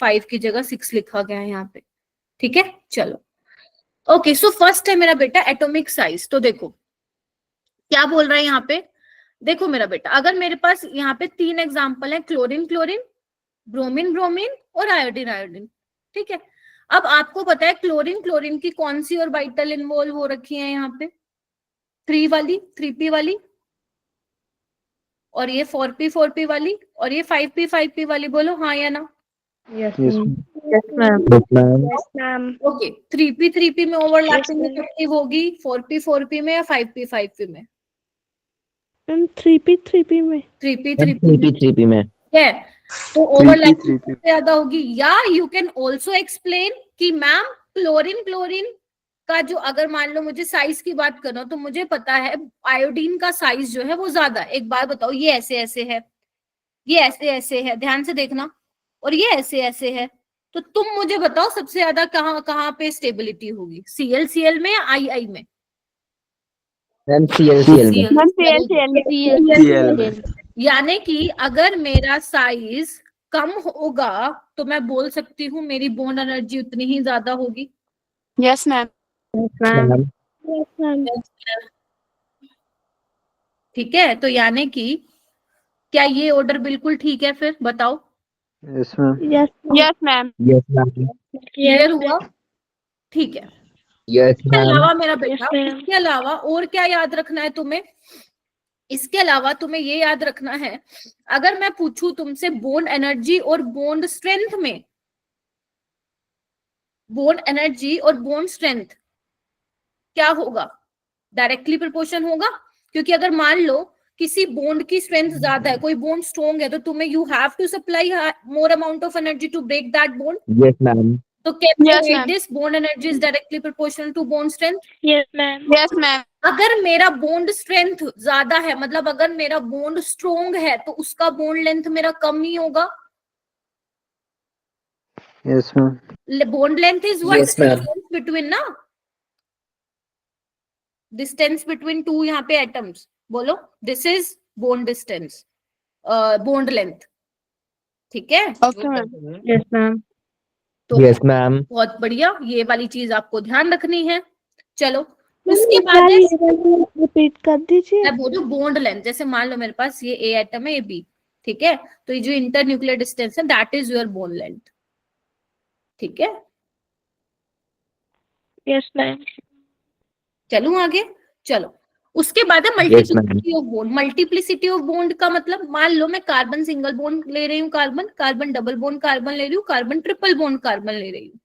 5 की जगह 6 लिखा गया है यहाँ पे। ठीक है, चलो ओके। सो फर्स्ट है मेरा बेटा एटॉमिक साइज। तो देखो क्या बोल रहा है यहाँ पे, देखो मेरा बेटा, अगर मेरे पास यहाँ पे 3 एग्जाम्पल है, क्लोरीन क्लोरीन, ब्रोमीन ब्रोमीन और आयोडीन आयोडीन। ठीक है, अब आपको पता है क्लोरीन क्लोरीन की कौन सी ऑर्बिटल इन्वॉल्व हो रखी है यहाँ पे, 3 वाली, 3p वाली, और ये 4p वाली, और ये 5p वाली। बोलो हाँ या ना। Yes, Yes, ma'am. Yes, ma'am. Okay, 3p में ओवरलैपिंग इफेक्टिव होगी, 4p में या 5p में? Ma'am, 3p में. 3p में है, तो ओवरलैपिंग ज्यादा होगी। या यू कैन ऑल्सो एक्सप्लेन कि मैम क्लोरीन क्लोरीन का जो, अगर मान लो मुझे साइज की बात करो तो मुझे पता है आयोडीन का साइज जो है वो ज्यादा। एक बार बताओ, ये ऐसे ऐसे है, ये ऐसे ऐसे है, ध्यान से देखना, और ये ऐसे ऐसे है, तो तुम मुझे बताओ सबसे ज्यादा कहाँ पे स्टेबिलिटी होगी, CL में या II में? यानी कि अगर मेरा साइज कम होगा तो मैं बोल सकती हूँ मेरी बॉन्ड एनर्जी उतनी ही ज्यादा होगी। Yes ma'am. Yes, ma'am. ठीक है, तो यानी कि क्या ये ऑर्डर बिल्कुल ठीक है? फिर बताओ। Yes, ma'am. Yes, yes ma'am. Clear हुआ? ठीक है, इसके अलावा मेरा बेटा, इसके अलावा और क्या याद रखना है तुम्हें? इसके अलावा तुम्हें ये याद रखना है, अगर मैं पूछूं तुमसे बॉन्ड एनर्जी और बॉन्ड स्ट्रेंथ में, बॉन्ड एनर्जी और बॉन्ड स्ट्रेंथ क्या होगा? डायरेक्टली प्रोपोर्शन होगा, क्योंकि अगर मान लो किसी बॉन्ड की स्ट्रेंथ ज्यादा है, कोई बॉन्ड स्ट्रॉन्ग है, तो तुम्हें you have to supply more amount of energy to break that bond. Yes, ma'am. तो can Yes, you ma'am. This bond energy is directly proportional to bond strength. yes, ma'am. Yes ma'am. अगर मेरा bond strength ज्यादा है, मतलब अगर मेरा bond strong है, तो उसका बॉन्ड लेंथ मेरा कम ही होगा। Yes, ma'am. Bond length is what? Yes, ma'am. Between ना, डिस्टेंस बिटवीन टू यहाँ पे एटम्स। बोलो, this is bond distance, bond length. ठीक है, ओके मैम। Yes, ma'am. तो Yes, ma'am. बहुत बढ़िया, ये वाली चीज आपको ध्यान रखनी है। चलो, उसके बाद रिपीट कर दीजिए. मैं बोलूं बॉन्ड लेंथ, जैसे मान लो मेरे पास ये A एटम है, ये B, ठीक है, तो ये जो इंटर न्यूक्लियर डिस्टेंस है that is your bond length. ठीक है, Yes, ma'am. चलूं आगे। चलो, उसके बाद है multiplicity of bond. Multiplicity of bond का मतलब, मान लो मैं कार्बन सिंगल बॉन्ड ले रही हूँ, carbon carbon double bond carbon ले रही हूँ, कार्बन ट्रिपल बॉन्ड कार्बन ले रही हूँ।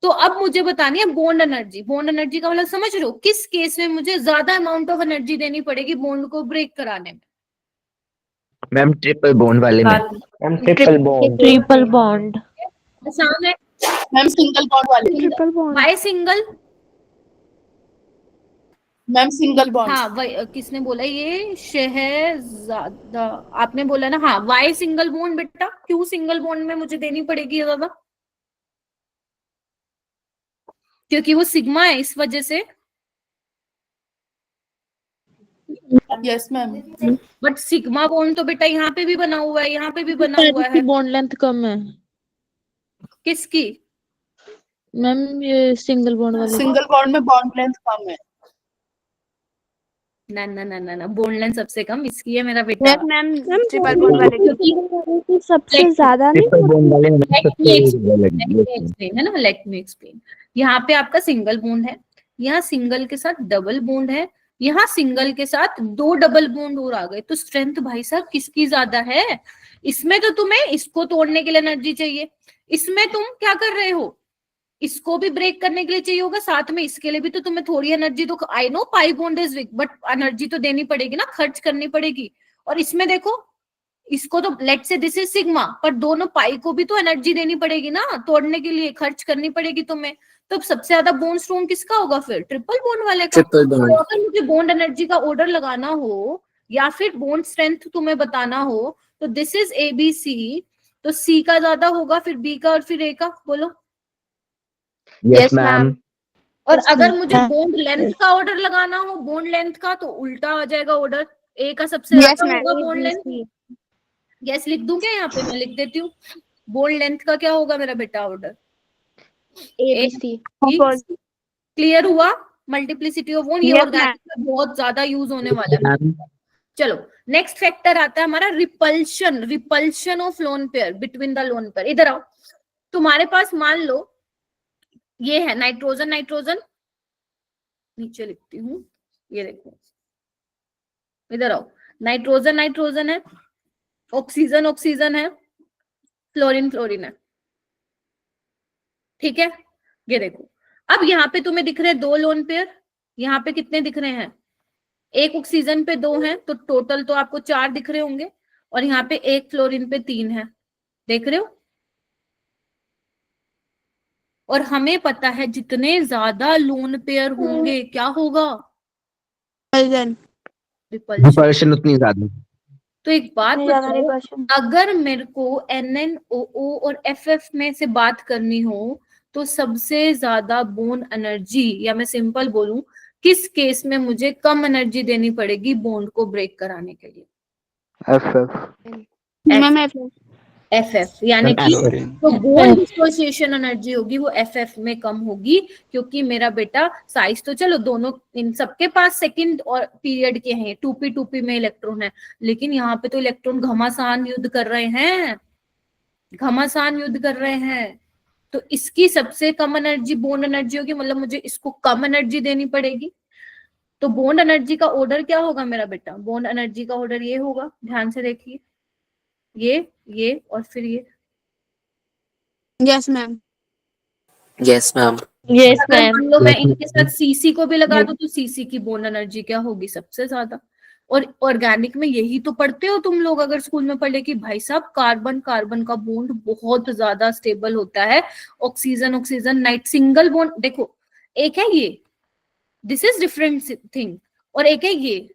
तो अब मुझे बतानी है बॉन्ड एनर्जी। बॉन्ड एनर्जी का मतलब समझ रहे हो, किस केस में मुझे ज्यादा अमाउंट ऑफ एनर्जी देनी पड़ेगी बॉन्ड को ब्रेक कराने में? मैम ट्रिपल बॉन्ड वाले में. Ma'am triple bond. Triple bond. आसान है। मैम सिंगल बॉन्ड वाले। Triple bond. By single, ma'am single bond. हाँ वही, किसने बोला ये? शहजादा, आपने बोला ना। हाँ, वाई सिंगल बॉन्ड बेटा। क्यों सिंगल बॉन्ड में मुझे देनी पड़ेगी ज्यादा? क्योंकि वो सिग्मा है, इस वजह से। Yes ma'am. But sigma bond तो बेटा यहाँ पे भी बना हुआ है, यहाँ पे भी बना हुआ है। बॉन्ड लेंथ कम है किसकी? मैम, ये सिंगल बॉन्ड वाली. सिंगल बॉन्ड में बॉन्ड लेंथ कम है। ना ना ना ना ना, बॉन्ड लेंथ सबसे कम इसकी है मेरा बेटा। Yes ma'am. ट्रिपल बॉन्ड वाले की। क्योंकि सबसे ज्यादा नहीं. ट्रिपल बॉन्ड वाले में Let सबसे me ज्यादा. explain, है ना, लेट मी एक्सप्लेन। यहाँ पे आपका सिंगल बॉन्ड है, यहाँ सिंगल के साथ डबल बॉन्ड है, यहाँ सिंगल के साथ 2 डबल बॉन्ड और आ गए, तो स्ट्रेंथ भाई साहब किसकी ज्यादा है? इसमें तो तुम्हें इसको तोड़ने के लिए एनर्जी चाहिए, इसमें तुम क्या कर रहे हो, इसको भी ब्रेक करने के लिए चाहिए होगा, साथ में इसके लिए भी तो तुम्हें थोड़ी एनर्जी, तो I know pi bond is weak, but energy तो देनी पड़ेगी ना, खर्च करनी पड़ेगी। और इसमें देखो, इसको तो लेट से दिस इज सिग्मा, पर दोनों पाई को भी तो एनर्जी देनी पड़ेगी ना, तोड़ने के लिए खर्च करनी पड़ेगी तुम्हें। तो सबसे ज्यादा बॉन्ड स्ट्रॉन्ग किसका होगा फिर? ट्रिपल बॉन्ड वाले का। Triple bond. तो अगर मुझे बॉन्ड एनर्जी का ऑर्डर लगाना हो या फिर बॉन्ड स्ट्रेंथ तुम्हें बताना हो, तो दिस इज ABC, तो सी का ज्यादा होगा, फिर बी का और फिर ए का, बोलो। Yes, ma'am. और अगर मुझे बॉन्ड लेंथ का ऑर्डर लगाना हो, बॉन्ड लेंथ का, तो उल्टा आ जाएगा ऑर्डर, ए का सबसे Yes, ज्यादा ma'am. होगा बॉन्ड लेंथ। यस लिख दूं क्या यहाँ पे? मैं लिख देती हूँ, बॉन्ड लेंथ का क्या होगा मेरा बेटा ऑर्डर? ABC. क्लियर हुआ? मल्टीप्लिसिटी ऑफ बॉन्ड, ये Yes, ऑर्गेनिक में बहुत ज्यादा यूज होने वाला है। Ma'am. चलो नेक्स्ट फैक्टर आता है हमारा repulsion, repulsion of lone pair, between the lone pair. इधर आओ, तुम्हारे पास मान लो ये है नाइट्रोजन, नाइट्रोजन नीचे लिखती हूँ, ये देखो, इधर आओ, नाइट्रोजन नाइट्रोजन है, ऑक्सीजन ऑक्सीजन है, फ्लोरीन फ्लोरीन है, ठीक है। ये देखो, अब यहाँ पे तुम्हें दिख रहे हैं 2 लोन पेयर, यहाँ पे कितने दिख रहे हैं? एक ऑक्सीजन पे 2 हैं, तो टोटल तो आपको 4 दिख रहे होंगे, और यहाँ पे एक फ्लोरीन पे 3 है, देख रहे हो? और हमें पता है जितने ज्यादा लोन पेयर होंगे क्या होगा? रिपल्शन। Repulsion उतनी ज्यादा. तो एक बात बताओ, अगर मेरे को NNOO और FF में से बात करनी हो, तो सबसे ज्यादा बॉन्ड एनर्जी, या मैं सिंपल बोलूं, किस केस में मुझे कम एनर्जी देनी पड़ेगी बॉन्ड को ब्रेक कराने के लिए? FF. FF, यानी कि तो बॉन्ड डिसोसिएशन एनर्जी होगी वो FF में कम होगी, क्योंकि मेरा बेटा साइज तो चलो दोनों इन सबके पास सेकंड और पीरियड के हैं, 2p 2p में इलेक्ट्रॉन है, लेकिन यहाँ पे तो इलेक्ट्रॉन घमासान युद्ध कर रहे हैं, घमासान युद्ध कर रहे हैं, तो इसकी सबसे कम एनर्जी बॉन्ड एनर्जी होगी, मतलब मुझे इसको कम एनर्जी देनी पड़ेगी। तो बॉन्ड एनर्जी का ऑर्डर क्या होगा मेरा बेटा? बॉन्ड एनर्जी का ऑर्डर ये होगा, ध्यान से देखिए, ये और फिर ये। Yes, ma'am. Yes, ma'am. Yes, अगर ma'am. मान लो मैं इनके साथ सीसी को भी लगा दूं, तो सीसी की बॉन्ड एनर्जी क्या होगी? सबसे ज्यादा। और ऑर्गेनिक में यही तो पढ़ते हो तुम लोग, अगर स्कूल में पढ़े कि भाई साहब कार्बन कार्बन का बॉन्ड बहुत ज्यादा स्टेबल होता है, oxygen oxygen night single bond, देखो एक है ये, दिस इज डिफरेंट थिंग, और एक है ये,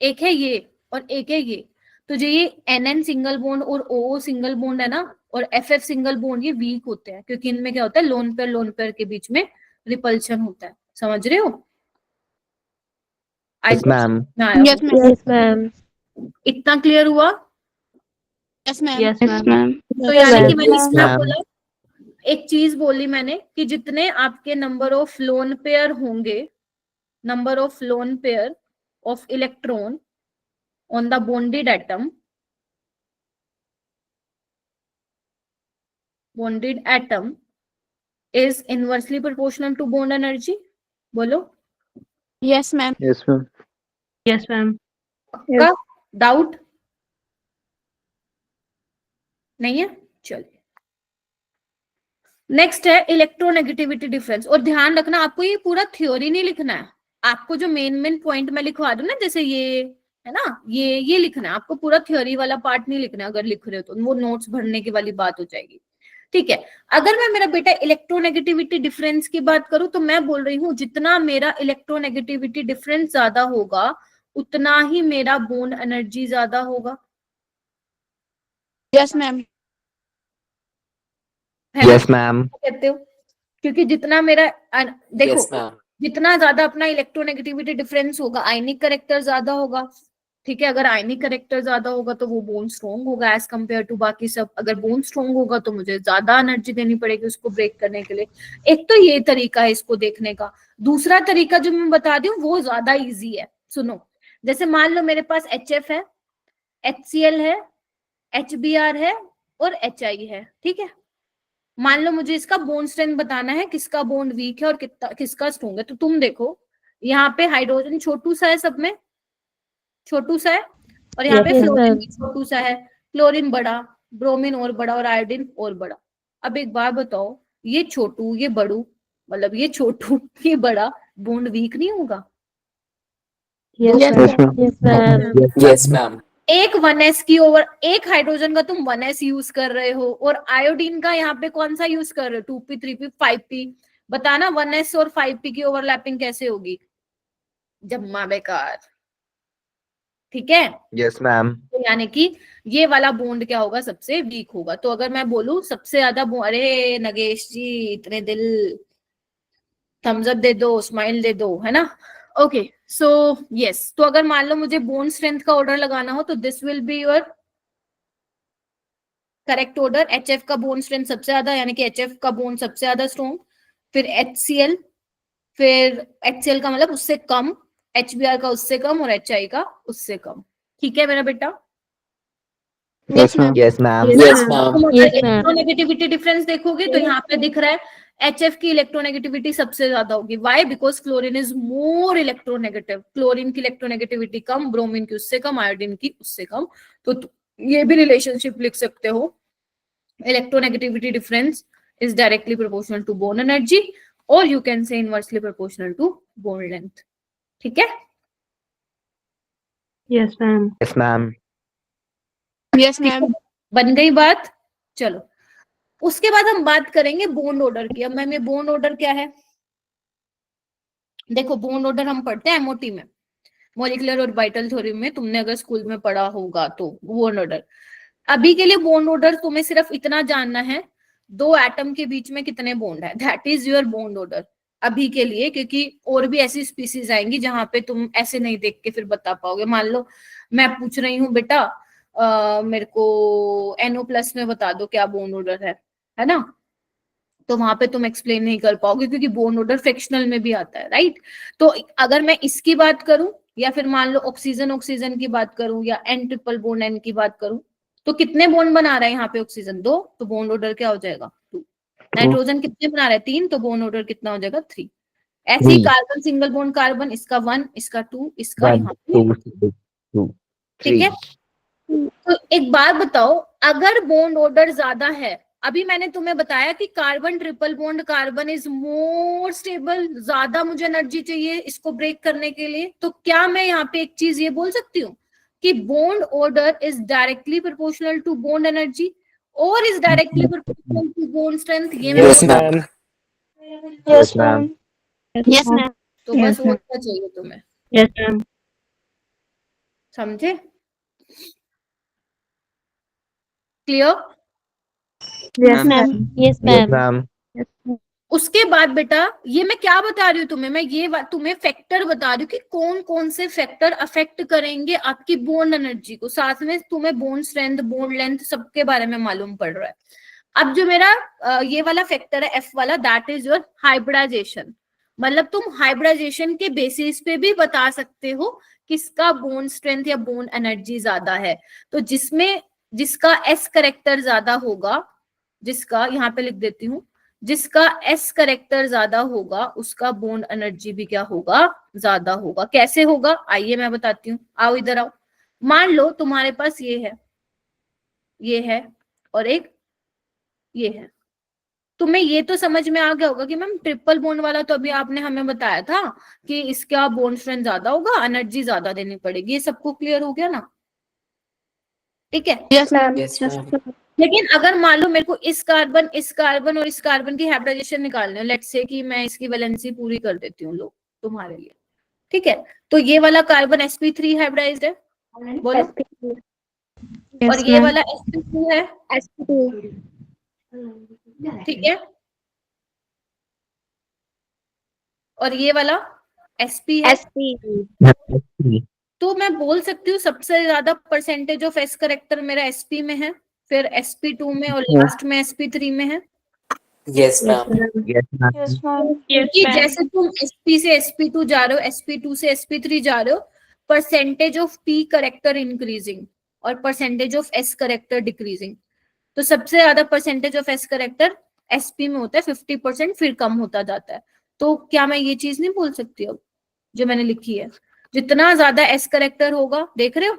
एक है ये, और एक है ये। तो जो ये NN सिंगल बॉन्ड और OO सिंगल बॉन्ड है ना, और FF सिंगल बॉन्ड, ये वीक होते हैं, क्योंकि इनमें क्या होता है, लोन पेयर के बीच में रिपल्शन होता है, समझ रहे हो? Yes, ma'am. Yes, ma'am. Yes, ma'am. इतना क्लियर हुआ? Yes, ma'am. Yes, ma'am. तो यानी कि मैंने Yes, इतना ma'am. बोला, एक चीज बोली मैंने कि जितने आपके नंबर ऑफ लोन पेयर होंगे, number of lone pair of electron on the bonded atom is inversely proportional to bond energy, बोलो। Yes, ma'am. Yes, ma'am. Yes, ma'am. का डाउट नहीं है? चलिए नेक्स्ट है इलेक्ट्रोनेगेटिविटी डिफरेंस। और ध्यान रखना, आपको ये पूरा थ्योरी नहीं लिखना है, आपको जो मेन पॉइंट मैं लिखवा दूं ना, जैसे ये है ना, ये लिखना है आपको, पूरा थ्योरी वाला पार्ट नहीं लिखना है, अगर लिख रहे हो तो वो नोट्स भरने की वाली बात हो जाएगी, ठीक है। अगर मैं मेरा बेटा इलेक्ट्रोनेगेटिविटी डिफरेंस की बात करूं, तो मैं बोल रही हूं जितना मेरा इलेक्ट्रोनेगेटिविटी डिफरेंस ज्यादा होगा, उतना ही मेरा बॉन्ड एनर्जी ज्यादा होगा, Yes, ma'am. है ना? Yes, ma'am. कहते हो, क्योंकि जितना मेरा देखो Yes, ma'am. जितना ज्यादा अपना इलेक्ट्रोनेगेटिविटी डिफरेंस होगा, आयनिक करेक्टर ज्यादा होगा, ठीक है। अगर आयनिक करेक्टर ज्यादा होगा तो वो बोन स्ट्रॉन्ग होगा एज कंपेयर टू बाकी सब। अगर बोन स्ट्रॉन्ग होगा तो मुझे ज्यादा एनर्जी देनी पड़ेगी उसको ब्रेक करने के लिए। एक तो ये तरीका है इसको देखने का। दूसरा तरीका जो मैं बता दी हूँ वो ज्यादा इजी है, सुनो। जैसे मान लो मेरे पास HF है, HCl है, HBr है और HI है, ठीक है। मान लो मुझे इसका बॉन्ड स्ट्रेंथ बताना है, किसका बॉन्ड वीक है और किसका स्ट्रॉन्ग है। तो तुम देखो यहाँ पे हाइड्रोजन छोटू सा है, सब में छोटू सा है, और यहाँ पे Yes, फ्लोरीन ma'am. भी छोटू सा है, क्लोरीन बड़ा, ब्रोमीन और बड़ा, और आयोडीन और बड़ा। अब एक बार बताओ, ये छोटू ये बड़ू, मतलब ये छोटू ये बड़ा, बॉन्ड वीक नहीं होगा? Yes, Yes, ma'am. ma'am. Yes, ma'am. Yes, ma'am. एक 1s की ओवर, एक हाइड्रोजन का तुम 1s यूज कर रहे हो, और आयोडीन का यहाँ पे कौन सा यूज कर रहे हो? 2p 3p 5p। बताना 1s और 5p की ओवरलैपिंग कैसे होगी? जम्मा बेकार, ठीक है, Yes, ma'am. तो यानी कि ये वाला बॉन्ड क्या होगा, सबसे वीक होगा। तो अगर मैं बोलूं सबसे ज्यादा अरे नगेश जी इतने दिल, थम्स अप दे दो, स्माइल दे दो, है ना। ओके सो यस, तो अगर मान लो मुझे बोन स्ट्रेंथ का ऑर्डर लगाना हो तो this will be your correct order. HF का बोन स्ट्रेंथ सबसे ज्यादा, यानी कि HF का बोन सबसे ज्यादा स्ट्रॉन्ग, फिर HCl, फिर HCl का मतलब उससे कम, HBr का उससे कम, और HI का उससे कम। ठीक है मेरा बेटा। Yes, ma'am. Yes, ma'am. Yes, ma'am. तुम अगर Yes, ma'am. इलेक्ट्रोनेगेटिविटी डिफरेंस देखोगे तो यहाँ पे दिख रहा है HF की इलेक्ट्रोनेगेटिविटी सबसे ज्यादा होगी। Why? Because chlorine is more electronegative. Chlorine की इलेक्ट्रोनेगेटिविटी कम, ब्रोमीन की उससे कम, आयोडीन की उससे कम। तो ये भी रिलेशनशिप लिख सकते हो, electronegativity difference is directly proportional to bond energy, और you can say inversely proportional to bond length. ठीक है, Yes, ma'am. Yes, ma'am. Yes ma'am. बन गई बात। चलो उसके बाद हम बात करेंगे बॉन्ड ऑर्डर की। अब मैम ये बॉन्ड ऑर्डर क्या है? देखो बॉन्ड ऑर्डर हम पढ़ते हैं एमओटी में, मॉलिक्यूलर ऑर्बिटल थ्योरी में, तुमने अगर स्कूल में पढ़ा होगा तो बॉन्ड ऑर्डर। अभी के लिए बॉन्ड ऑर्डर तुम्हें सिर्फ इतना जानना है, दो एटम के बीच में कितने बॉन्ड है, that is your bond order अभी के लिए। क्योंकि और भी ऐसी स्पीसीज आएंगी जहां पे तुम ऐसे नहीं देख के फिर बता पाओगे। मान लो मैं पूछ रही हूँ बेटा मेरे को NO+ में बता दो क्या बॉन्ड ऑर्डर है ना, तो वहां पे तुम एक्सप्लेन नहीं कर पाओगे क्योंकि बॉन्ड ऑर्डर फ्रैक्शनल में भी आता है, राइट। तो अगर मैं इसकी बात करूं, या फिर मान लो ऑक्सीजन ऑक्सीजन की बात करूं, या N ट्रिपल बॉन्ड N की बात करूं, तो कितने बॉन्ड बना रहा है यहाँ पे ऑक्सीजन? 2, तो बॉन्ड ऑर्डर क्या हो जाएगा? 2। नाइट्रोजन कितने बना रहा है? 3, तो बॉन्ड ऑर्डर कितना हो जाएगा? 3। ऐसे ही 3. कार्बन सिंगल बॉन्ड कार्बन, इसका 1, इसका 2, इसका 1, यहाँ पे 2, 2, ठीक 3. है। तो एक बात बताओ, अगर बॉन्ड ऑर्डर ज्यादा है, अभी मैंने तुम्हें बताया कि carbon triple bond carbon is more stable, ज्यादा मुझे एनर्जी चाहिए इसको ब्रेक करने के लिए, तो क्या मैं यहाँ पे एक चीज ये बोल सकती हूँ कि bond order is directly proportional to bond energy और is directly proportional to bond strength? ये मैं Yes, बोल ma'am. Yes, ma'am. Yes ma'am. तो बस वो इतना चाहिए तुम्हें, Yes, ma'am. समझे? Clear? Yes, ma'am. Yes, Yes, ma'am. ma'am. उसके बाद बेटा ये मैं क्या बता रही हूँ तुम्हें, मैं ये तुम्हें फैक्टर बता रही हूँ कि कौन कौन से फैक्टर अफेक्ट करेंगे आपकी बोन एनर्जी को। साथ में तुम्हें बोन स्ट्रेंथ, बोन लेंथ सबके बारे में मालूम पड़ रहा है। अब जो मेरा ये वाला फैक्टर है F वाला, दैट इज योर हाइब्रिडाइजेशन। मतलब तुम हाइब्रिडाइजेशन के बेसिस पे भी बता सकते हो किसका बोन स्ट्रेंथ या बोन एनर्जी ज्यादा है। तो जिसका S करेक्टर ज्यादा होगा, जिसका यहाँ पे लिख देती हूँ, जिसका S करेक्टर ज्यादा होगा उसका बोन एनर्जी भी क्या होगा? ज्यादा होगा। कैसे होगा आइए मैं बताती हूँ, आओ इधर आओ। मान लो तुम्हारे पास ये है और एक ये है। तुम्हें ये तो समझ में आ गया होगा कि मैम ट्रिपल बॉन्ड वाला तो अभी आपने हमें बताया था कि इसका बॉन्ड स्ट्रेंथ ज्यादा होगा, एनर्जी ज्यादा देनी पड़ेगी। ये सबको क्लियर हो गया ना? ठीक है। Yes ma'am. Yes, ma'am. लेकिन अगर मान लो मेरे को इस कार्बन और इस कार्बन की हाइब्रिडाइजेशन निकालनी है, लेट्स से कि मैं इसकी वैलेंसी पूरी कर देती हूँ लो तुम्हारे लिए, ठीक है। तो ये वाला कार्बन sp3 हाइब्रिडाइज्ड है, बोलो। और ये वाला sp2 है, ठीक है। और ये वाला sp है। तो मैं बोल सकती हूँ सबसे ज्यादा परसेंटेज ऑफ S करेक्टर मेरा sp में है, फिर sp2 में, और लास्ट में sp3 में है। Yes, ma'am. Yes, ma'am. क्योंकि जैसे तुम sp से sp2 जा रहे हो, sp2 से sp3 जा रहे हो, percentage of p character increasing और percentage of S character decreasing. तो सबसे ज्यादा percentage of S character sp में होता है 50%, फिर कम होता जाता है। तो क्या मैं ये चीज नहीं बोल सकती अब जो मैंने लिखी है? जितना ज्यादा S करेक्टर होगा, देख रहे हो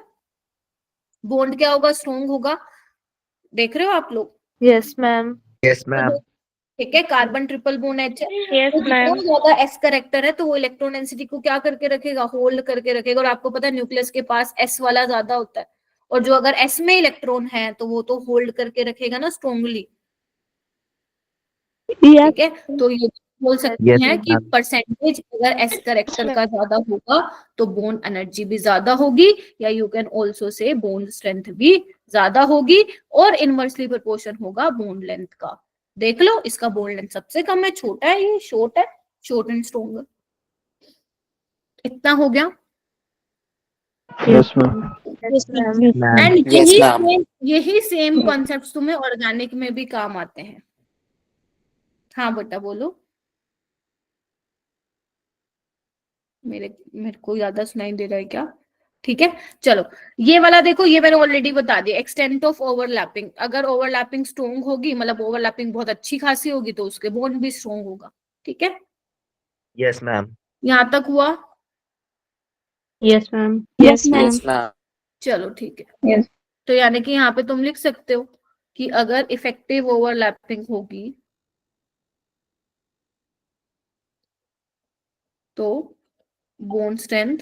बॉन्ड क्या होगा? स्ट्रॉन्ग होगा। देख रहे हो आप लोग? Yes, ma'am. Yes, ma'am. ठीक है, कार्बन ट्रिपल बॉन्ड H है। Yes, तो जितना ma'am. ज्यादा S करेक्टर है तो वो इलेक्ट्रॉन डेंसिटी को क्या करके रखेगा? होल्ड करके रखेगा। और आपको पता है न्यूक्लियस के पास S वाला ज्यादा होता है, और जो अगर S में इलेक्ट्रॉन है तो वो तो होल्ड करके रखेगा ना स्ट्रॉन्गली, Yes. ठीक है। तो ये बोल सकते Yes, हैं कि ma'am. परसेंटेज अगर एस करेक्टर का ज्यादा होगा तो बोन एनर्जी भी ज्यादा होगी, या you can also say bone strength भी ज्यादा होगी, और इनवर्सली प्रोपोर्शन होगा बोन लेंथ का। देख लो, इसका बोन लेंथ सबसे कम है, छोटा है, ये शॉर्ट है, शॉर्ट एंड स्ट्रॉन्गर। इतना हो गया। Yes, ma'am. Yes, ma'am. Ma'am. And Yes, ma'am. यही सेम कॉन्सेप्ट तुम्हें ऑर्गेनिक में भी काम आते हैं। हाँ बेटा बोलो। मेरे को ज्यादा सुनाई दे रहा है क्या? ठीक है, चलो ये वाला देखो, ये मैंने ऑलरेडी बता दिया, एक्सटेंट ऑफ ओवरलैपिंग। अगर ओवरलैपिंग स्ट्रॉन्ग होगी, मतलब ओवरलैपिंग बहुत अच्छी खासी होगी, तो उसके बोन भी स्ट्रॉन्ग होगा। ठीक है, Yes, ma'am. यहां तक हुआ? Yes, ma'am. Yes, ma'am. Yes, ma'am. चलो ठीक है। तो यानी कि यहाँ पे तुम लिख सकते हो कि अगर इफेक्टिव ओवरलैपिंग होगी तो बोन स्ट्रेंथ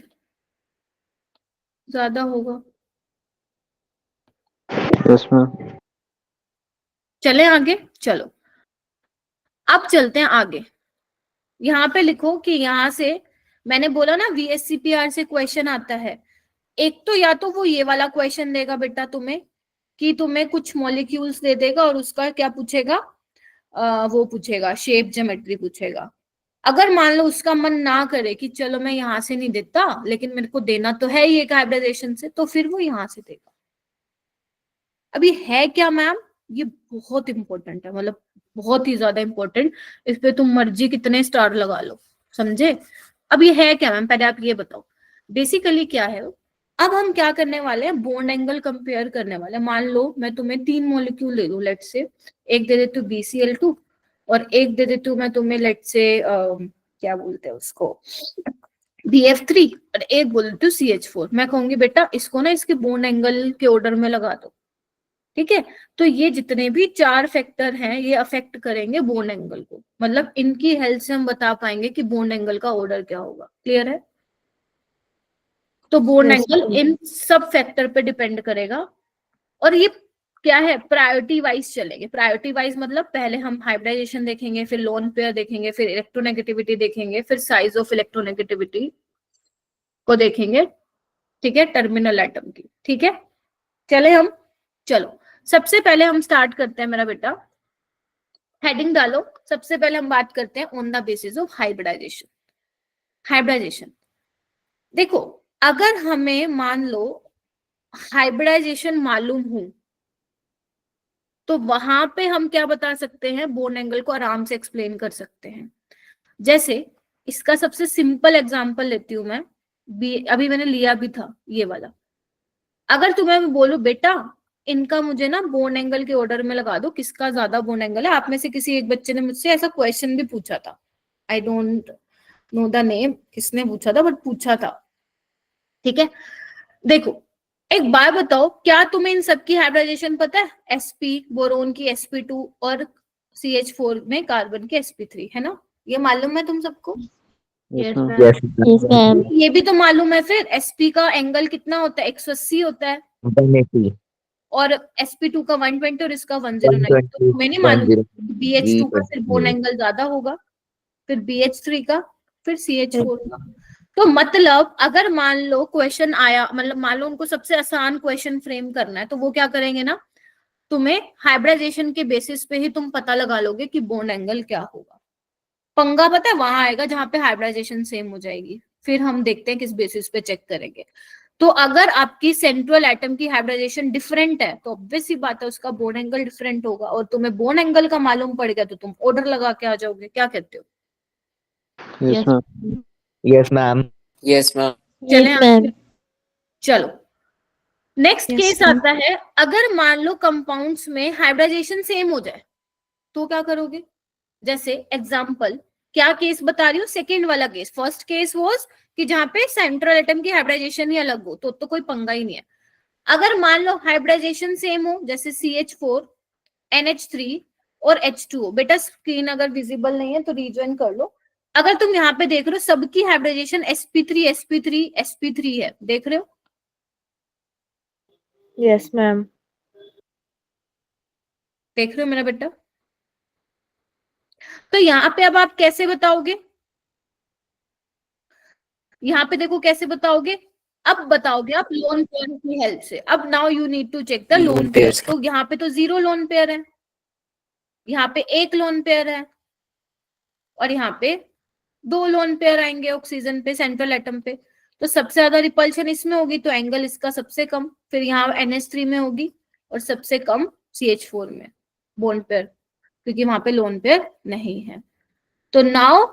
ज्यादा होगा। Yes, ma'am. चले आगे, चलो अब चलते हैं आगे। यहाँ पे लिखो कि यहाँ से मैंने बोला ना VSCPR से क्वेश्चन आता है। एक तो या तो वो ये वाला क्वेश्चन देगा बेटा तुम्हें कि तुम्हें कुछ मॉलिक्यूल्स दे देगा और उसका क्या पूछेगा, वो पूछेगा शेप ज्योमेट्री पूछेगा। अगर मान लो उसका मन ना करे कि चलो मैं यहाँ से नहीं देता, लेकिन मेरे को देना तो है ही एक हाइब्रिडाइजेशन से, तो फिर वो यहाँ से देगा। अभी है क्या मैम, ये बहुत इंपॉर्टेंट है, मतलब बहुत ही ज्यादा इंपॉर्टेंट। इस पे तुम मर्जी कितने स्टार लगा लो, समझे। अब ये है क्या मैम, पहले आप ये बताओ बेसिकली क्या है। अब हम क्या करने वाले हैं, बॉन्ड एंगल कंपेयर करने वाले हैं। मान लो मैं तुम्हें 3 मॉलिक्यूल दे दूं, लेट से एक दे देती हूँ BCl2, और एक दे देती हूँ मैं तुम्हें लेट से क्या बोलते हैं उसको, BF3, और एक बोल देती हूँ CH4। मैं कहूंगी बेटा इसको ना इसके बॉन्ड एंगल के ऑर्डर में लगा दो। ठीक है, तो ये जितने भी 4 फैक्टर हैं ये अफेक्ट करेंगे बॉन्ड एंगल को, मतलब इनकी हेल्प से हम बता पाएंगे कि बॉन्ड एंगल का ऑर्डर क्या होगा। क्लियर है? तो बॉन्ड Yes, एंगल इन सब फैक्टर पे डिपेंड करेगा। और ये क्या है, प्रायोरिटी वाइज चलेंगे। प्रायोरिटी वाइज मतलब पहले हम हाइब्रिडाइजेशन देखेंगे, फिर लोन पेयर देखेंगे, फिर इलेक्ट्रोनेगेटिविटी देखेंगे, फिर साइज ऑफ इलेक्ट्रोनेगेटिविटी को देखेंगे। ठीक है, टर्मिनल एटम की। ठीक है, चले हम, चलो सबसे पहले हम स्टार्ट करते हैं मेरा बेटा, हेडिंग डालो। सबसे पहले हम बात करते हैं on the basis of hybridization. Hybridization देखो, अगर हमें मान लो हाइब्रिडाइजेशन मालूम हो तो वहां पे हम क्या बता सकते हैं, बॉन्ड एंगल को आराम से एक्सप्लेन कर सकते हैं। जैसे इसका सबसे सिंपल एग्जांपल लेती हूं मैं, अभी मैंने लिया भी था ये वाला। अगर तुम्हें मैं बोलूं बेटा इनका मुझे ना बॉन्ड एंगल के ऑर्डर में लगा दो, किसका ज्यादा बॉन्ड एंगल है। आप में से किसी एक बच्चे ने मुझसे ऐसा क्वेश्चन भी पूछा था, I don't know the name किसने पूछा था, बट पूछा था। ठीक है, देखो एक बार बताओ, क्या तुम्हें इन सबकी हाइब्रिडाइजेशन पता है? sp बोरोन की sp2 और CH4 में कार्बन की sp3, है ना? ये मालूम है तुम सबको? Yes, ma'am. ma'am. Yes, Yes, ma'am. ये भी तो मालूम है फिर sp का एंगल कितना होता है, 180 होता है, 180. और sp2 का 120 और इसका 109। तो तुम्हें नहीं मालूम 120. BH2 का फिर बॉन्ड एंगल ज्यादा होगा, फिर BH3 का, फिर CH4 का। तो मतलब अगर मान लो क्वेश्चन आया, मतलब मान लो उनको सबसे आसान क्वेश्चन फ्रेम करना है, तो वो क्या करेंगे ना, तुम्हें हाइब्रिडाइजेशन के बेसिस पे ही तुम पता लगा लोगे कि बॉन्ड एंगल क्या होगा। पंगा पता है वहां आएगा जहां पे हाइब्रिडाइजेशन सेम हो जाएगी, फिर हम देखते हैं किस बेसिस पे चेक करेंगे। तो अगर आपकी सेंट्रल एटम की हाइब्रिडाइजेशन डिफरेंट है तो ऑब्वियस सी बात है उसका बॉन्ड एंगल डिफरेंट होगा, और तुम्हें बॉन्ड एंगल का मालूम पड़ गया तो तुम ऑर्डर लगा के आ जाओगे। क्या कहते हो? Yes, ma'am. Yes, ma'am. Yes, ma'am. चले Yes, ma'am. चलो नेक्स्ट Yes, केस ma'am. आता है, अगर मान लो कंपाउंड्स में हाइब्रिडाइजेशन सेम हो जाए तो क्या करोगे? जैसे एग्जांपल क्या केस बता रही हूँ, सेकंड वाला केस। फर्स्ट केस वाज कि जहां पे सेंट्रल एटम की हाइब्रिडाइजेशन ही अलग हो तो कोई पंगा ही नहीं है। अगर मान लो हाइब्रिडाइजेशन सेम हो, जैसे CH4 NH3 और H2O, बेटा स्क्रीन अगर विजिबल नहीं है तो रिज्वाइन कर लो। अगर तुम यहाँ पे देख रहे हो सबकी हाइब्रिडाइजेशन sp3 sp3 sp3 है, देख रहे हो? Yes, ma'am. देख रहे हो मेरा बेटा? तो यहाँ पे अब आप कैसे बताओगे, यहाँ पे देखो कैसे बताओगे, अब बताओगे आप लोन पेयर की हेल्प से। अब now you need to check the lone pair. pairs। तो यहाँ पे तो 0 लोन पेयर है, यहाँ पे 1 लोन पेयर है, और यहाँ पे 2 लोन पेयर आएंगे ऑक्सीजन पे, सेंट्रल एटम पे। तो सबसे ज्यादा रिपल्शन इसमें होगी, तो एंगल इसका सबसे कम, फिर यहाँ NH3 में होगी, और सबसे कम CH4 में बॉन्ड पेयर, क्योंकि वहां पे लोन पेयर नहीं है। तो नाउ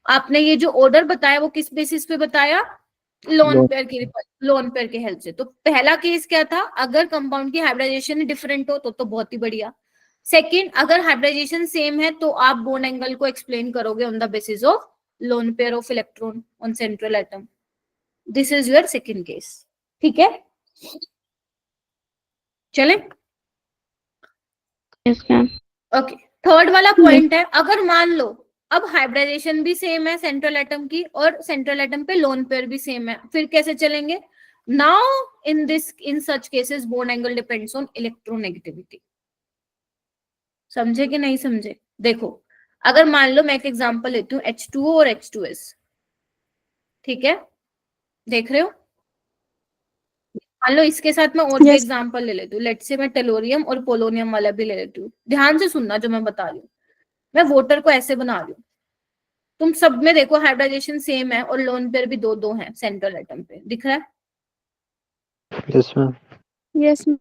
आपने ये जो ऑर्डर बताया वो किस बेसिस पे बताया, लोन पेयर की हेल्प से। तो पहला केस क्या था, अगर कंपाउंड की हाइब्रिडाइजेशन डिफरेंट हो तो बहुत ही बढ़िया। सेकंड, अगर हाइब्रिडाइजेशन सेम है तो आप बॉन्ड एंगल को एक्सप्लेन करोगे on the basis of lone pair of electron on central atom. This is your second case. ठीक है, चले। Yes, ma'am. ओके, थर्ड वाला पॉइंट है, अगर मान लो अब हाइब्रिडाइजेशन भी सेम है सेंट्रल एटम की, और सेंट्रल एटम पे लोन पेयर भी सेम है, फिर कैसे चलेंगे। Now in such cases bond angle depends on electronegativity. समझे कि नहीं समझे। देखो, अगर मान लो मैं एक एग्जांपल लेती हूँ H2O और H2S, ठीक है, देख रहे हो। मान लो इसके साथ मैं और भी एग्जांपल ले लेती हूँ, लेट्स से मैं टेलोरियम और पोलोनियम वाला भी ले लेती हूँ। ध्यान से सुनना जो मैं बता रही हूँ। मैं वाटर को ऐसे बना रही हूँ, तुम सब में देखो हाइब्रिडाइजेशन सेम है और लोन पेयर भी 2-2 हैं सेंट्रल एटम पे, दिख रहा है। Yes, ma'am. Yes, ma'am.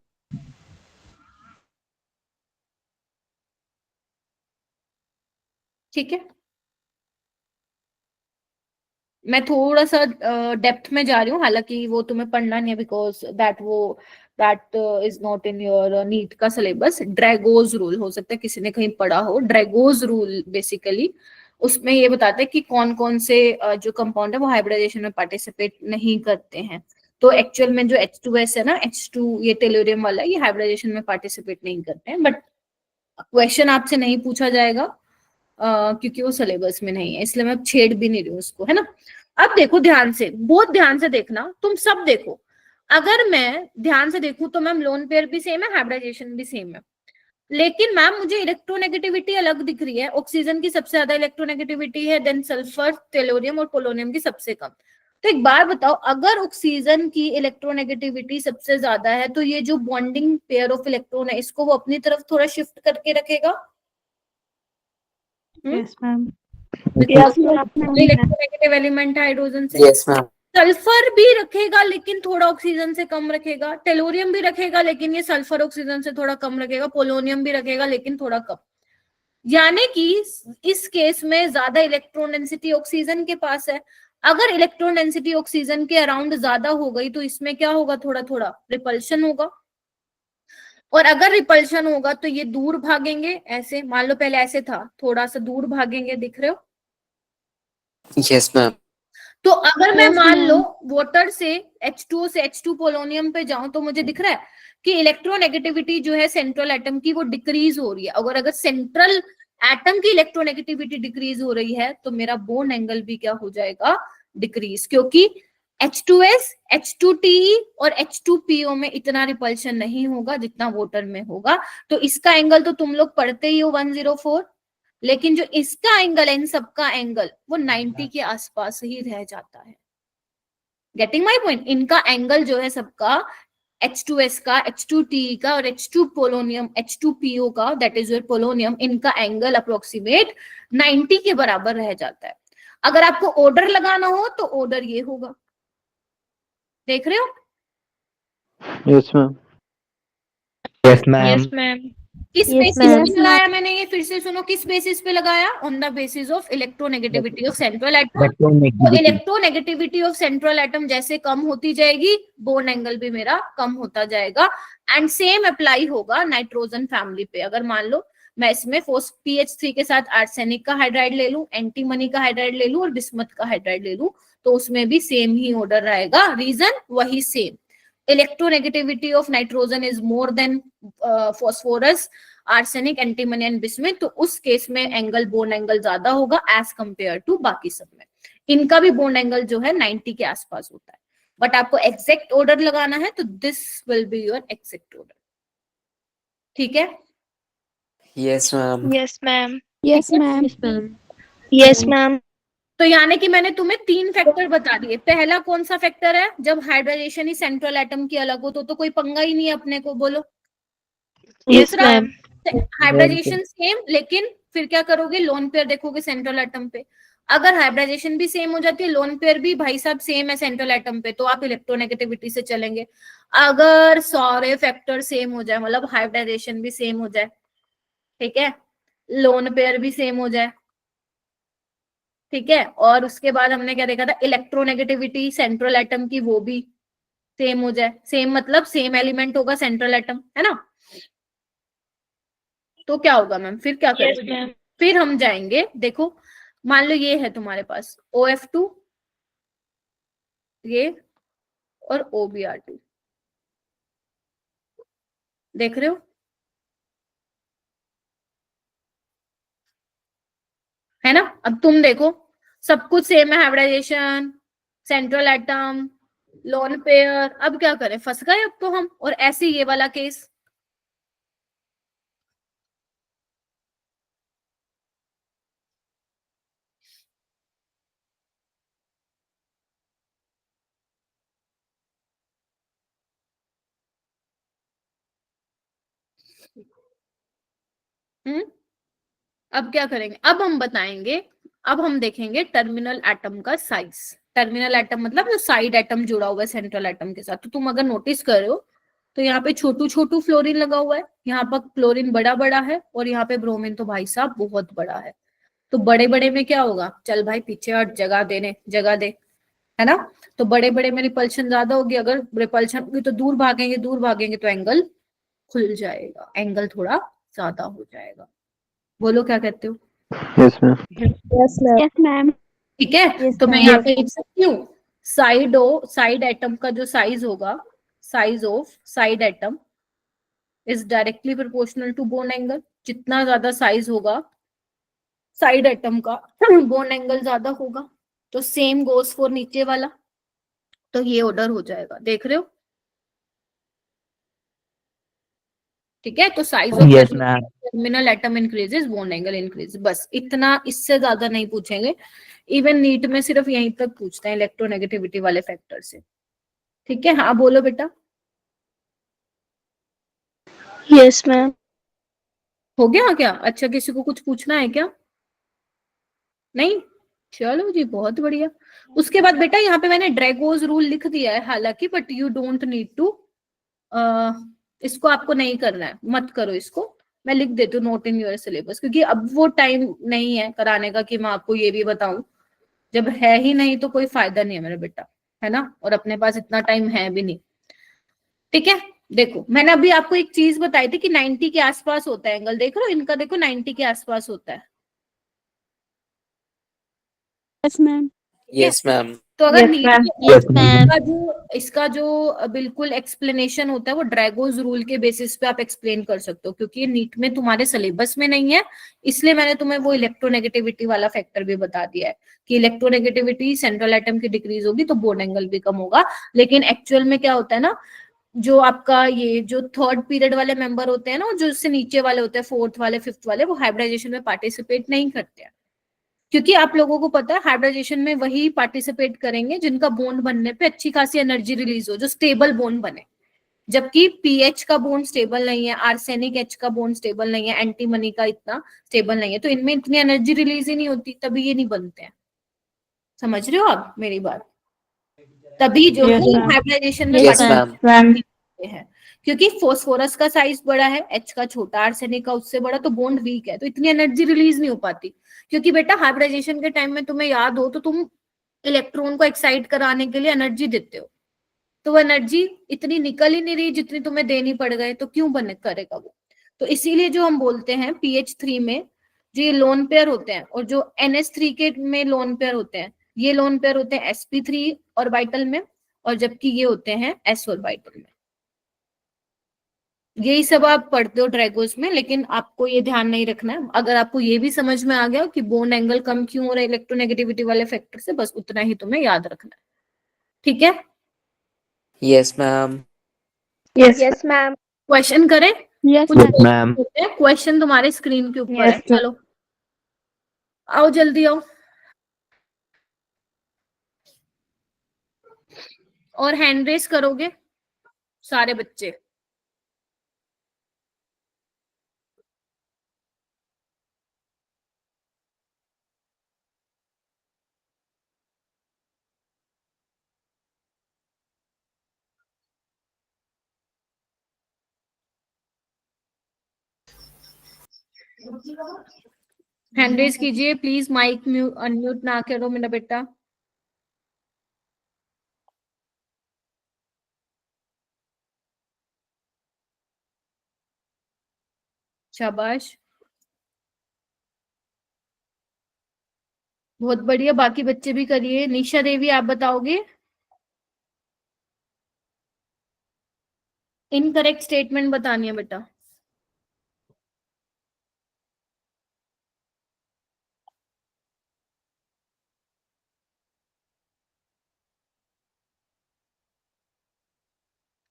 ठीक है, मैं थोड़ा सा डेप्थ में जा रही हूँ, हालांकि वो तुम्हें पढ़ना नहीं है, because that is not in your NEET का सिलेबस। ड्रैगोज रूल, हो सकता है किसी ने कहीं पढ़ा हो। ड्रैगोज रूल बेसिकली उसमें ये बताते हैं कि कौन कौन से जो कंपाउंड है वो हाइब्रिडाइजेशन में पार्टिसिपेट नहीं करते हैं। तो एक्चुअल में जो H2S है ना, H2 ये टेलोरियम वाला, ये हाइब्रिडाइजेशन में पार्टिसिपेट नहीं करते हैं। बट क्वेश्चन आपसे नहीं पूछा जाएगा क्योंकि वो सिलेबस में नहीं है, इसलिए मैं छेड़ भी नहीं रही हूँ उसको, है ना। अब देखो ध्यान से, बहुत ध्यान से देखना, तुम सब देखो। अगर मैं ध्यान से देखूं तो मैम लोन पेयर भी सेम है, हाइब्रिडाइजेशन भी सेम है, लेकिन मैम मुझे इलेक्ट्रोनेगेटिविटी अलग दिख रही है। ऑक्सीजन की सबसे ज्यादा इलेक्ट्रोनेगेटिविटी है, देन सल्फर, टेलोरियम और पोलोनियम की सबसे कम। तो एक बार बताओ, अगर ऑक्सीजन की इलेक्ट्रोनेगेटिविटी सबसे ज्यादा है तो ये जो बॉन्डिंग पेयर ऑफ इलेक्ट्रॉन है इसको वो अपनी तरफ थोड़ा शिफ्ट करके रखेगा। Yes, ma'am. इलेक्ट्रोनेगेटिव एलिमेंट है हाइड्रोजन से। Yes, ma'am. सल्फर भी रखेगा लेकिन थोड़ा ऑक्सीजन से कम रखेगा, टेलोरियम भी रखेगा लेकिन ये सल्फर ऑक्सीजन से थोड़ा कम रखेगा, पोलोनियम भी रखेगा लेकिन थोड़ा कम। यानी कि इस केस में ज्यादा इलेक्ट्रॉन डेंसिटी ऑक्सीजन के पास है। अगर इलेक्ट्रॉन डेंसिटी ऑक्सीजन के अराउंड ज्यादा हो गई तो इसमें क्या होगा, थोड़ा थोड़ा रिपल्शन होगा। और अगर रिपल्शन होगा तो ये दूर भागेंगे, ऐसे मान लो पहले ऐसे था, थोड़ा सा दूर भागेंगे, दिख रहे हो। Yes, ma'am. तो अगर मैं मान लो वाटर से H2O से H2 पोलोनियम पे जाऊं तो मुझे दिख रहा है कि इलेक्ट्रोनेगेटिविटी जो है सेंट्रल एटम की वो डिक्रीज हो रही है। अगर सेंट्रल एटम की इलेक्ट्रोनेगेटिविटी डिक्रीज हो रही है तो मेरा बॉन्ड एंगल भी क्या हो जाएगा, डिक्रीज, क्योंकि H2S, H2TE और H2PO में इतना रिपल्शन नहीं होगा जितना वाटर में होगा। तो इसका एंगल तो तुम लोग पढ़ते ही हो 104, लेकिन जो इसका एंगल है, इन सबका एंगल वो 90 के आसपास ही रह जाता है। Getting my point. इनका एंगल जो है सबका, H2S का, H2TE का और H2 पोलोनियम, H2PO का, दैट इज योर पोलोनियम, इनका एंगल अप्रोक्सीमेट 90 के बराबर रह जाता है। अगर आपको ऑर्डर लगाना हो तो ऑर्डर ये होगा, देख रहे हो। Yes, ma'am. Yes, ma'am. किस Yes, बेसिस ma'am. पे लगाया मैंने, ये फिर से सुनो, किस बेसिस पे लगाया, on the basis of electronegativity of central atom. तो इलेक्ट्रोनेगेटिविटी ऑफ सेंट्रल एटम जैसे कम होती जाएगी, बॉन्ड एंगल भी मेरा कम होता जाएगा। एंड सेम अप्लाई होगा नाइट्रोजन फैमिली पे। अगर मान लो मैं इसमें PH3 के साथ आर्सेनिक का हाइड्राइड ले लूं, एंटीमनी का हाइड्राइड ले लूं और बिस्मथ का हाइड्राइड ले लूं, तो उसमें भी सेम ही ऑर्डर रहेगा। रीजन वही same, electronegativity of nitrogen is more than phosphorus, arsenic, antimony and bismuth. तो उस केस में एंगल, बॉन्ड एंगल ज्यादा होगा एज कंपेयर टू बाकी सब में। इनका भी बॉन्ड एंगल जो है 90 के आसपास होता है। बट आपको एग्जैक्ट ऑर्डर लगाना है तो this will be your exact order. ठीक है। Yes, ma'am. Yes, ma'am. Yes है? मैम। Ma'am yes ma'am. तो यानी कि मैंने तुम्हें 3 फैक्टर बता दिए। पहला कौन सा फैक्टर है? जब हाइब्रिडाइजेशन ही सेंट्रल एटम की अलग हो तो कोई पंगा ही नहीं है अपने को, बोलो। यस दूसरा, मैम हाइब्रिडाइजेशन सेम, लेकिन फिर क्या करोगे? लोन पेयर देखोगे सेंट्रल एटम पे। अगर हाइब्रिडाइजेशन भी सेम हो जाती है, लोन पेयर भी भाई साहब सेम है सेंट्रल एटम पे, तो आप इलेक्ट्रोनेगेटिविटी से चलेंगे। अगर सारे फैक्टर सेम हो जाए, मतलब हाइब्रिडाइजेशन भी सेम हो जाए, ठीक है, लोन पेयर भी सेम हो जाए, ठीक है, और उसके बाद हमने क्या देखा था? इलेक्ट्रोनेगेटिविटी सेंट्रल एटम की वो भी सेम हो जाए। सेम मतलब सेम एलिमेंट होगा सेंट्रल एटम, है ना? तो क्या होगा मैम? फिर क्या यस करेंगे? मैम फिर हम जाएंगे, देखो, मान लो ये है तुम्हारे पास OF2, ये, और OBr2, देख रहे हो? है ना? अब तुम देखो, सब कुछ सेम है, hybridization, central atom, lone pair. अब क्या करें? फंस गए अब तो हम। और ऐसे ये वाला केस, अब क्या करेंगे? अब हम बताएंगे, अब हम देखेंगे टर्मिनल एटम का साइज। टर्मिनल एटम मतलब जो साइड एटम जुड़ा हुआ है सेंट्रल एटम के साथ। तो तुम अगर नोटिस कर रहे हो तो यहाँ पे छोटू छोटू फ्लोरीन लगा हुआ है, यहाँ पर क्लोरीन बड़ा बड़ा है, और यहाँ पे ब्रोमीन तो भाई साहब बहुत बड़ा है। तो बड़े बड़े में क्या होगा? चल भाई पीछे हट, जगह दे, है ना? तो बड़े बड़े में रिपल्शन ज्यादा होगी। अगर रिपल्शन होगी तो दूर भागेंगे तो एंगल खुल जाएगा, एंगल थोड़ा ज्यादा हो जाएगा। बोलो क्या कहते हो? Yes ma'am. Yes ma'am. Yes ma'am. ठीक है, Yes, तो मैं ma'am. यहाँ पे लिख सकती हूँ, साइड एटम का जो साइज होगा, size of side atom is directly proportional to bond angle. जितना ज्यादा साइज होगा साइड एटम का, बोन एंगल ज्यादा होगा। तो सेम गोस फॉर नीचे वाला। तो ये ऑर्डर हो जाएगा, देख रहे हो? ठीक है, तो size of yes ma'am. Terminal atom increases, bone angle increase. बस इतना, इससे ज्यादा नहीं पूछेंगे। इवन नीट में सिर्फ यहीं तक पूछते हैं इलेक्ट्रोनेगेटिविटी वाले फैक्टर से। ठीक है, हाँ बोलो बेटा। Yes ma'am. हो गया क्या? अच्छा, किसी को कुछ पूछना है क्या? नहीं? चलो जी, बहुत बढ़िया। उसके बाद बेटा यहाँ पे मैंने ड्रैगोज रूल लिख दिया है हालांकि, but you don't need to, इसको आपको नहीं करना है, मत करो इसको। मैं लिख देती हूँ नोट इन योर सिलेबस, क्योंकि अब वो टाइम नहीं है कराने का कि मैं आपको ये भी बताऊं। जब है ही नहीं तो कोई फायदा नहीं है मेरा बेटा, है ना? और अपने पास इतना टाइम है भी नहीं। ठीक है, देखो मैंने अभी आपको एक चीज बताई थी कि 90 के आसपास होता है एंगल। देख रहे हो, इनका देखो 90 के आसपास होता है। Yes ma'am. Yes ma'am. तो अगर Yes, नीट ma'am. में Yes, ma'am. इसका जो बिल्कुल एक्सप्लेनेशन होता है वो ड्रैगोज रूल के बेसिस पे आप एक्सप्लेन कर सकते हो, क्योंकि ये नीट में तुम्हारे सिलेबस में नहीं है। इसलिए मैंने तुम्हें वो इलेक्ट्रोनेगेटिविटी वाला फैक्टर भी बता दिया है कि इलेक्ट्रोनेगेटिविटी सेंट्रल एटम की डिक्रीज होगी तो बोन एंगल भी कम होगा। लेकिन एक्चुअल में क्या होता है ना, जो आपका ये जो थर्ड पीरियड वाले मेंबर होते हैं ना, जो उससे नीचे वाले होते हैं, फोर्थ वाले, फिफ्थ वाले, वो हाइब्रिडाइजेशन में पार्टिसिपेट नहीं करते हैं। क्योंकि आप लोगों को पता है हाइब्रिडाइजेशन में वही पार्टिसिपेट करेंगे जिनका बॉन्ड बनने पे अच्छी खासी एनर्जी रिलीज हो, जो स्टेबल बॉन्ड बने। जबकि पीएच का बॉन्ड स्टेबल नहीं है, आर्सेनिक एच का बॉन्ड स्टेबल नहीं है, एंटीमनी का इतना स्टेबल नहीं है, तो इनमें इतनी एनर्जी रिलीज ही नहीं होती, तभी ये नहीं बनते हैं। समझ रहे हो आप मेरी बात? तभी जो Yes, है ma'am. हाइब्रिडाइजेशन में Yes, ma'am. मैम है, क्योंकि फोस्फोरस का साइज बड़ा है, एच का छोटा, आर्सेनिक का उससे बड़ा, तो बॉन्ड वीक है, तो इतनी एनर्जी रिलीज नहीं हो पाती। क्योंकि बेटा हाइब्रिडाइजेशन के टाइम में तुम्हें याद हो तो तुम इलेक्ट्रॉन को एक्साइट कराने के लिए एनर्जी देते हो, तो वो एनर्जी इतनी निकल ही नहीं रही जितनी तुम्हें देनी पड़ गए, तो क्यों बने करेगा वो? तो इसीलिए जो हम बोलते हैं PH3 में जो ये लोन पेयर होते हैं, और जो NH3 के में लोन पेयर होते हैं, ये लोन पेयर होते हैं sp3 ऑर्बिटल में, और जबकि ये होते हैं s ऑर्बिटल में। यही सब आप पढ़ते हो ड्रैगोस में, लेकिन आपको ये ध्यान नहीं रखना है। अगर आपको ये भी समझ में आ गया कि बोन एंगल कम क्यों हो रहा है इलेक्ट्रोनेगेटिविटी वाले फैक्टर से, बस उतना ही तुम्हें याद रखना है। ठीक है, Yes, ma'am. Yes ma'am. Question करें? यस कुछ Yes, ma'am. क्वेश्चन तुम्हारे स्क्रीन के ऊपर है, Yes, sir. चलो आओ जल्दी आओ। और हैंड रेस करोगे सारे बच्चे। हैंड रेस कीजिए प्लीज, माइक म्यूट अनम्यूट ना करो मेरा बेटा। शाबाश, बहुत बढ़िया। बाकी बच्चे भी करिए। निशा देवी आप बताओगे। इनकरेक्ट स्टेटमेंट बतानी है बेटा।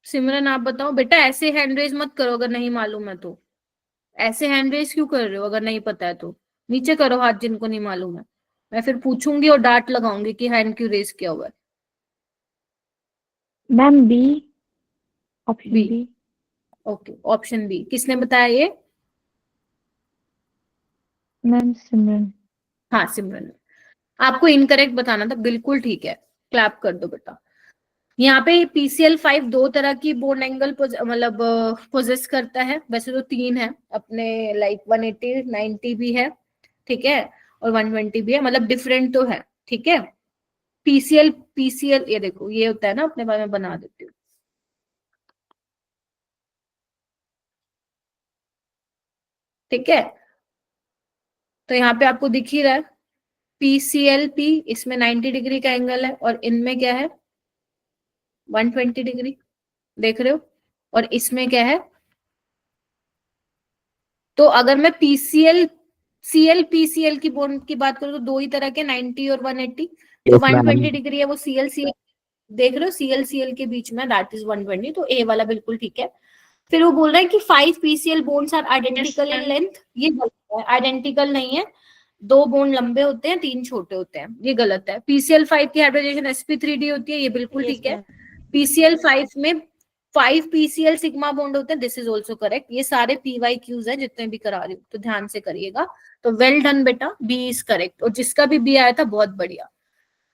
सिमरन आप बताओ बेटा। ऐसे हैंड रेज मत करो अगर नहीं मालूम है तो। ऐसे हैंड रेज क्यों कर रहे हो अगर नहीं पता है तो। नीचे करो हाथ जिनको नहीं मालूम है। मैं फिर पूछूंगी और डांट लगाऊंगी कि हैंड क्यों रेज किया हुआ है। Ma'am B, option B. B. Okay, option B. किसने बताया ये? मैम सिमरन। हाँ सिमरन। आपको इनकरेक्ट बताना था, बिल्कुल ठीक है। क्लैप कर दो बेटा। यहाँ पे PCl5 दो तरह की बोन एंगल मतलब पोजेस करता है। वैसे तो तीन है अपने, लाइक 180 90 भी है, ठीक है, और 120 भी है, मतलब डिफरेंट तो है, ठीक है। पीसीएल ये देखो ये होता है ना, अपने बारे में बना देती हूँ, ठीक है। तो यहाँ पे आपको दिख ही रहा है PClP, इसमें 90 डिग्री का एंगल है और इनमें क्या है 120 डिग्री, देख रहे हो। और इसमें क्या है, तो अगर मैं CL की बोन की बात करूं तो दो ही तरह के, 90 और 180। जो Yes, ma'am. 120 डिग्री है वो CL देख रहे हो, CL के बीच में, दैट इज 120, तो ए वाला बिल्कुल ठीक है। फिर वो बोल रहा है कि 5 PCl bonds are identical in length. ये गलत है, आइडेंटिकल नहीं है। दो बोन लंबे होते हैं, तीन छोटे होते हैं, ये गलत है। PCl5 की हाइब्रिडाइजेशन sp3d होती है, ये बिल्कुल ठीक है। PCl5 में 5 PCl सिग्मा बॉन्ड होते हैं, दिस इज ऑल्सो करेक्ट। ये सारे PYQs हैं जितने भी करा रही हूँ, तो ध्यान से करिएगा। तो वेल डन बेटा, बी इज करेक्ट। और जिसका भी बी आया था बहुत बढ़िया।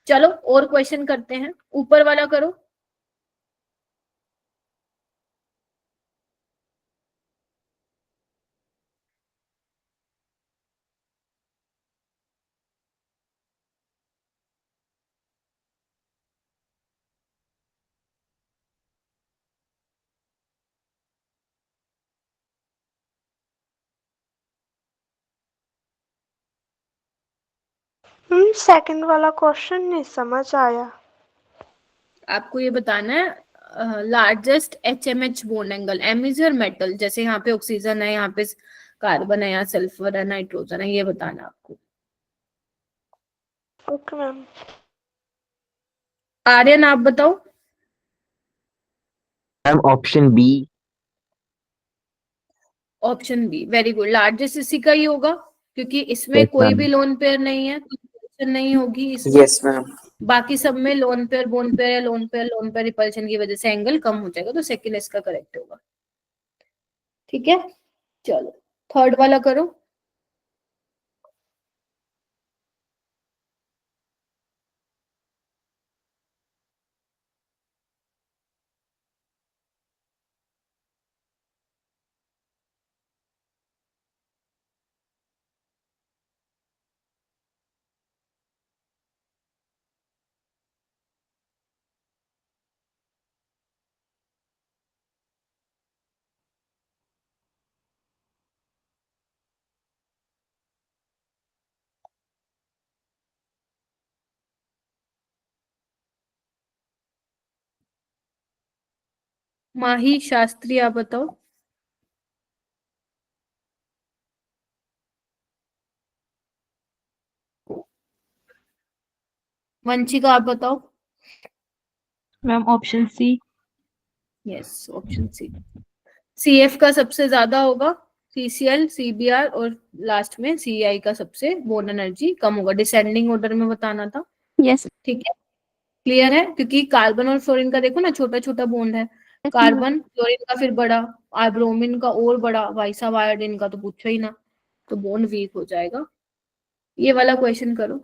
चलो और क्वेश्चन करते हैं, ऊपर वाला करो। सेकंड वाला क्वेश्चन नहीं समझ आया। आपको ये बताना है largest HMH bond angle. M is your metal, जैसे यहाँ पे ऑक्सीजन है, यहाँ पे कार्बन है, यहाँ सल्फर है, नाइट्रोजन है, ये बताना है आपको। Okay ma'am. आर्यन आप बताओ। Ma'am, option B. Option B, very good. Largest इसी का ही होगा क्योंकि इसमें Yes, कोई ma'am. भी लोन पेयर नहीं है, तो रिपल्शन नहीं होगी इसमें। Yes ma'am. बाकी सब में लोन पेयर, बोन पेयर या लोन पेयर रिपल्शन की वजह से एंगल कम हो जाएगा, तो सेकंड इसका करेक्ट होगा, ठीक है। चलो थर्ड वाला करो। माही शास्त्री आप बताओ। वंशिका आप बताओ। Ma'am option C. Yes, option C. CF का सबसे ज्यादा होगा, CCl, CBr और लास्ट में CI का सबसे बॉन्ड एनर्जी कम होगा। डिसेंडिंग ऑर्डर में बताना था। यस ठीक है, क्लियर है? क्योंकि कार्बन और फ्लोरीन का देखो ना छोटा छोटा बॉन्ड है, कार्बन क्लोरीन का फिर बड़ा, और ब्रोमीन का और बड़ा, वाइसा आयोडीन का तो पूछो ही ना, तो बॉन्ड वीक हो जाएगा। ये वाला क्वेश्चन करो।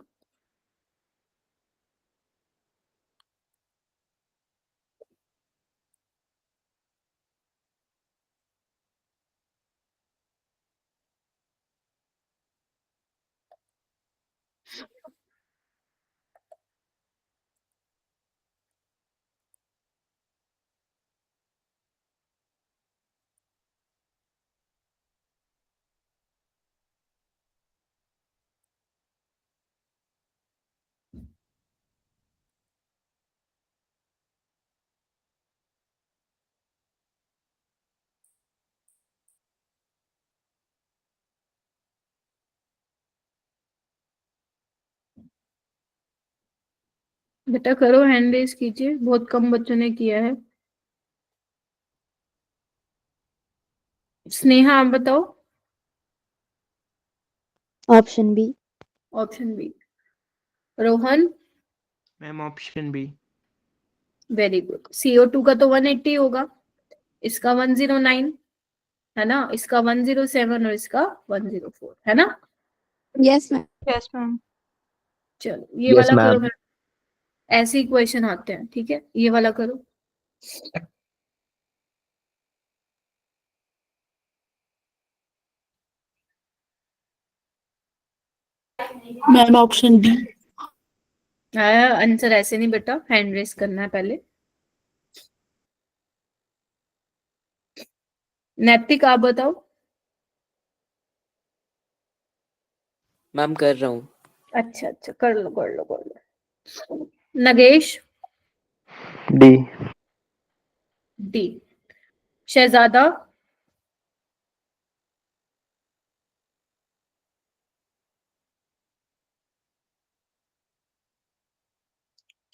बेटा करो, हैंड रेज कीजिए, बहुत कम बच्चों ने किया है। स्नेहा आप बताओ। Option B. Option B. Rohan. Ma'am option B. Very good. CO2 का तो 180 होगा, इसका 109 है ना, इसका 107 और इसका 104 है ना। Yes ma'am. Yes, ma'am. चलो ये Yes, वाला करो। ma'am. मैं ऐसे ही क्वेश्चन आते हैं, ठीक है, ये वाला करो। Ma'am option D. आंसर ऐसे नहीं बेटा, हैंड रेस करना है पहले। नैतिक आप बताओ। मैम कर रहा हूँ। अच्छा अच्छा, कर लो कर लो कर लो। Nagesh. D. D. Shahzada.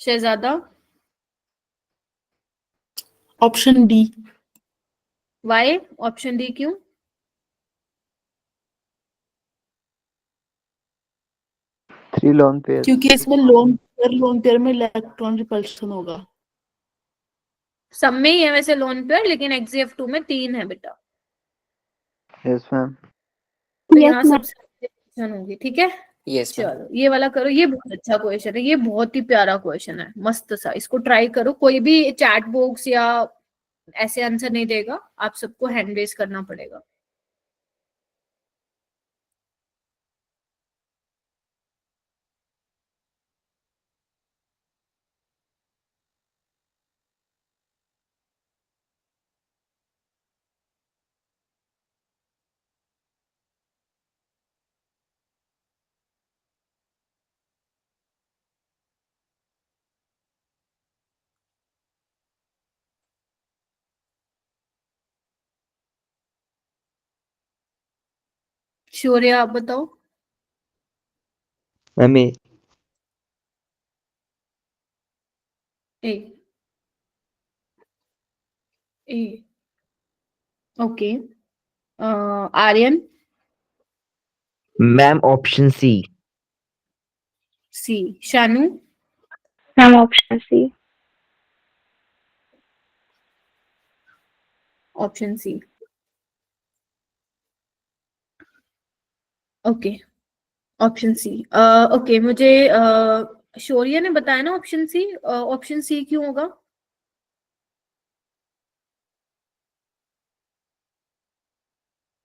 Shahzada. Option D. Why option D क्यों? Three lone pair. क्योंकि इसमें लोन पेयर में इलेक्ट्रॉन रिपल्शन होगा। सब में ही है वैसे लोन पेयर, लेकिन XeF2 में 3 है बेटा, यस मैम। तो यस यहाँ मैम। सबसे क्वेश्चन होगी। ठीक है, यस मैम। चलो ये वाला करो। ये बहुत अच्छा क्वेश्चन है, ये बहुत ही प्यारा क्वेश्चन है, मस्त सा। इसको ट्राई करो, कोई भी चैट बॉक्स या ऐसे आंसर नहीं देगा, आप सबको हैंड रेज करना पड़ेगा। शौर्य आप बताओ। Ma'am A. A. A. Okay. Aryan. Ma'am option C. C. Shanu. Ma'am option C. Option C. Okay, option C. Okay, मुझे शौर्य ने बताया ना ऑप्शन सी। ऑप्शन सी क्यों होगा?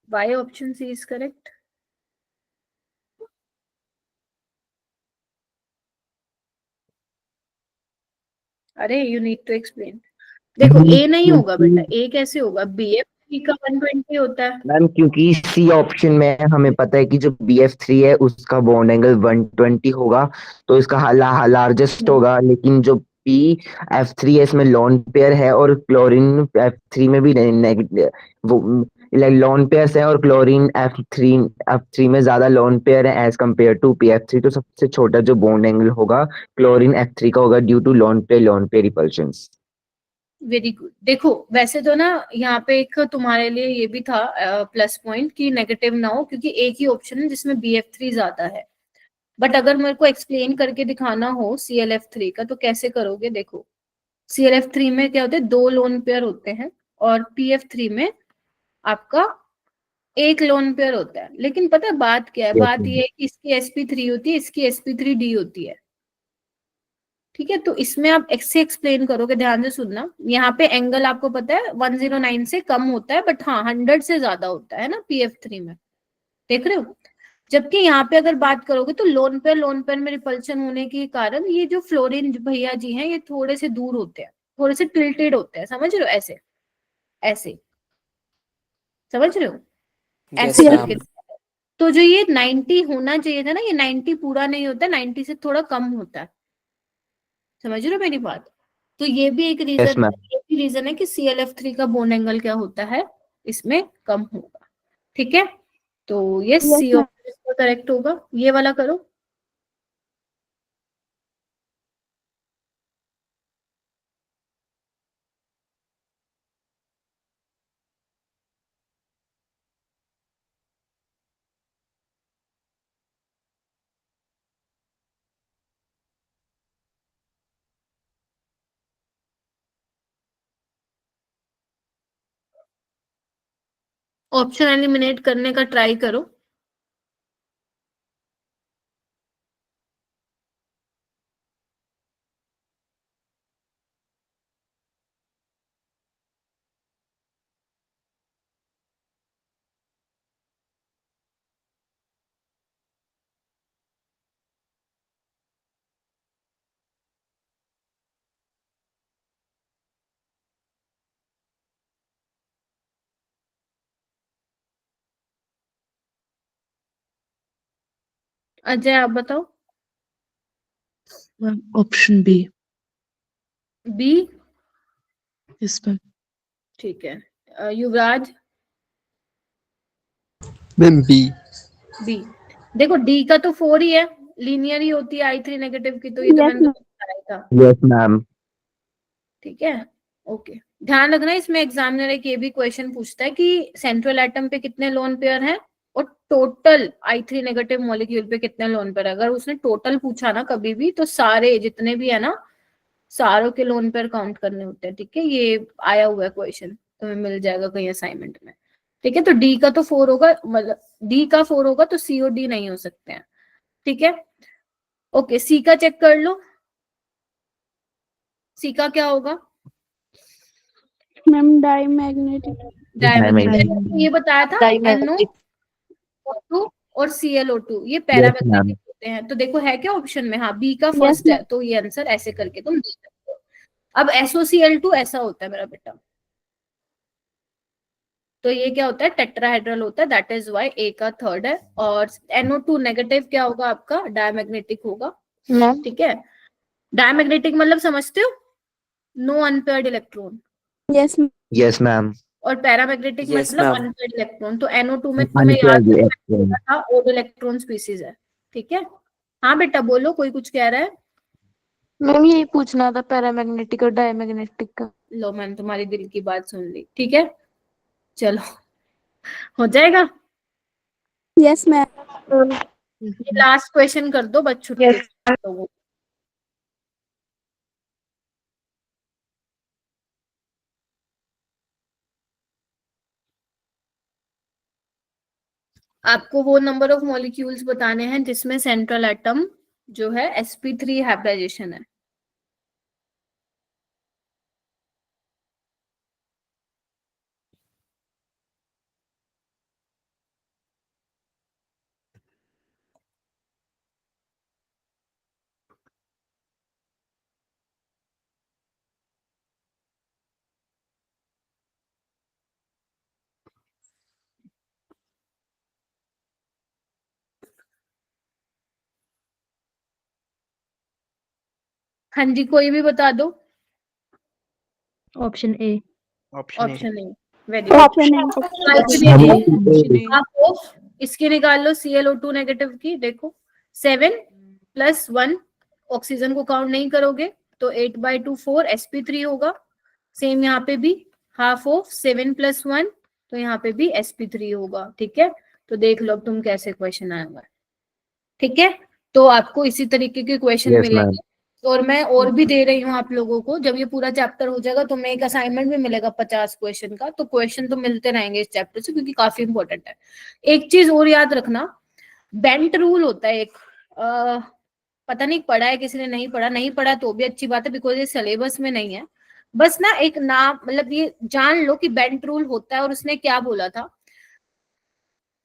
Why option C is correct? अरे यू नीड टू एक्सप्लेन। देखो A नहीं होगा बेटा, ए कैसे होगा? BF3 का 120 होता है। मैम क्योंकि सी ऑप्शन में हमें पता है कि जो BF3 है उसका बॉन्ड एंगल 120 होगा, तो इसका लार्जेस्ट होगा। लेकिन जो PF3 है इसमें लोन पेयर है, और क्लोरीन F3 में भी नेगेटिव वो लोन पेयर्स है, और क्लोरीन F3 में ज्यादा लोन पेयर है एज कम्पेयर टू PF3। तो सबसे छोटा जो बॉन्ड एंगल होगा क्लोरीन F3 का होगा, due to lone pair repulsion. Very good. देखो वैसे तो ना यहाँ पे एक तुम्हारे लिए ये भी था प्लस पॉइंट कि नेगेटिव ना हो, क्योंकि एक ही ऑप्शन है जिसमें BF3 ज्यादा है। बट अगर मेरे को एक्सप्लेन करके दिखाना हो ClF3 का तो कैसे करोगे? देखो ClF3 में क्या होता है, 2 लोन पेयर होते हैं और PF3 में आपका एक लोन पेयर होता है। लेकिन पता है बात क्या है? Yes, बात ma'am. ये है कि इसकी sp3 होती है, इसकी sp3d होती है। ठीक है, तो इसमें आप ऐसे एक्सप्लेन करोगे, ध्यान से सुनना। यहाँ पे एंगल आपको पता है 109 से कम होता है, बट हाँ 100 से ज्यादा होता है ना PF3 में, देख रहे हो। जबकि यहाँ पे अगर बात करोगे तो लोन पेयर में रिपल्शन होने के कारण ये जो फ्लोरीन भैया जी हैं ये थोड़े से दूर होते हैं, थोड़े से टिल्टेड होते हैं, समझ रहे हो? ऐसे ऐसे, समझ रहे हो? Yes, ऐसे ma'am. करके। तो जो ये 90 होना चाहिए था ना, ये 90 पूरा नहीं होता, 90 से थोड़ा कम होता है, समझ रहे हो मेरी बात? तो ये भी एक Yes, ma'am. रीजन है कि ClF3 का बोन एंगल क्या होता है, इसमें कम होगा। ठीक है, तो ये Yes, सी ma'am. ऑप्शन करेक्ट होगा। ये वाला करो। ऑप्शन एलिमिनेट करने का ट्राई करो। अजय आप बताओ। Ma'am option B. B, yes ma'am. ठीक है। युवराज? Ma'am B. बी। देखो डी का तो 4 ही है, लीनियर ही होती है I3 नेगेटिव की, तो ये तो Yes, मैंने ma'am. बताया था। Yes, ma'am. ठीक है, ओके। ध्यान रखना इसमें एग्जामिनर एक ये भी क्वेश्चन पूछता है कि सेंट्रल एटम पे कितने लोन पेयर हैं और टोटल I3 नेगेटिव मॉलिक्यूल पे कितने लोन पेयर है। अगर उसने टोटल पूछा ना कभी भी, तो सारे जितने भी है ना, सारों के लोन पेयर काउंट करने होते हैं। ठीक है, ये आया हुआ है क्वेश्चन, तुम्हें मिल जाएगा कहीं असाइनमेंट में। ठीक है, तो डी का तो 4 होगा, मतलब डी का 4 होगा तो सी और डी नहीं हो सकते हैं। ठीक है, ओके। सी का चेक कर लो, सी का क्या होगा? Ma'am diamagnetic. डायमैग्नेटिक। ये बताया था Diamagnetic. NO2 और ClO2 ये Yes, पैरामैग्नेटिक ma'am. होते हैं। तो देखो है क्या ऑप्शन में? हाँ, बी का Yes, फर्स्ट है, ma'am. तो ये आंसर ऐसे करके तुम दे सकते हो। अब SOCl2 ऐसा होता है मेरा बेटा, तो ये क्या होता है? टेट्राहेड्रल होता है, दैट इज वाई ए का 3rd है। और NO2 नेगेटिव क्या होगा आपका? डायमैग्नेटिक होगा। मैम ठीक है, डायमैग्नेटिक मतलब समझते हो? No unpaired electron. Yes, ma'am. Yes, ma'am. और पैरामैग्नेटिक Yes, मतलब ma'am. Unpaired electron. तो NO2 में तुम्हें याद Unpaired electron. था ओड इलेक्ट्रॉन स्पीसीज है। ठीक है, हाँ बेटा बोलो, कोई कुछ कह रहा है? मैम यही पूछना था पैरामैग्नेटिक और डायमैग्नेटिक का। लो, मैंने तुम्हारी दिल की बात सुन ली। ठीक है, चलो हो जाएगा। Yes, ma'am. ये लास्ट क्वेश्चन कर दो, बच्चों Yes. लोगों। आपको वो नंबर ऑफ मॉलिक्यूल्स बताने हैं जिसमें सेंट्रल एटम जो है sp3 हाइब्रिडाइजेशन है। हाँ जी, कोई भी बता दो। Option A. Option A, very good. Option A. आपको इसकी निकाल लो ClO2 नेगेटिव की। देखो 7 + 1, ऑक्सीजन को काउंट नहीं करोगे तो 8/2 4 sp3 होगा। सेम यहाँ पे भी हाफ ऑफ 7 + 1, तो यहाँ पे भी sp3 होगा। ठीक है, तो देख लो अब तुम कैसे क्वेश्चन आएगा। ठीक है, तो आपको इसी तरीके के क्वेश्चन Yes, मिलेंगे। ma'am. और मैं और भी दे रही हूँ आप लोगों को, जब ये पूरा चैप्टर हो जाएगा तो मैं एक असाइनमेंट भी मिलेगा 50 क्वेश्चन का। तो क्वेश्चन तो मिलते रहेंगे इस चैप्टर से, क्योंकि काफी इंपॉर्टेंट है। एक चीज और याद रखना, बेंट रूल होता है एक, पता नहीं पढ़ा है किसी ने, नहीं पढ़ा, नहीं पढ़ा तो भी अच्छी बात है, बिकॉज ये सिलेबस में नहीं है। बस ना एक नाम, मतलब ये जान लो कि बेंट रूल होता है। और उसने क्या बोला था,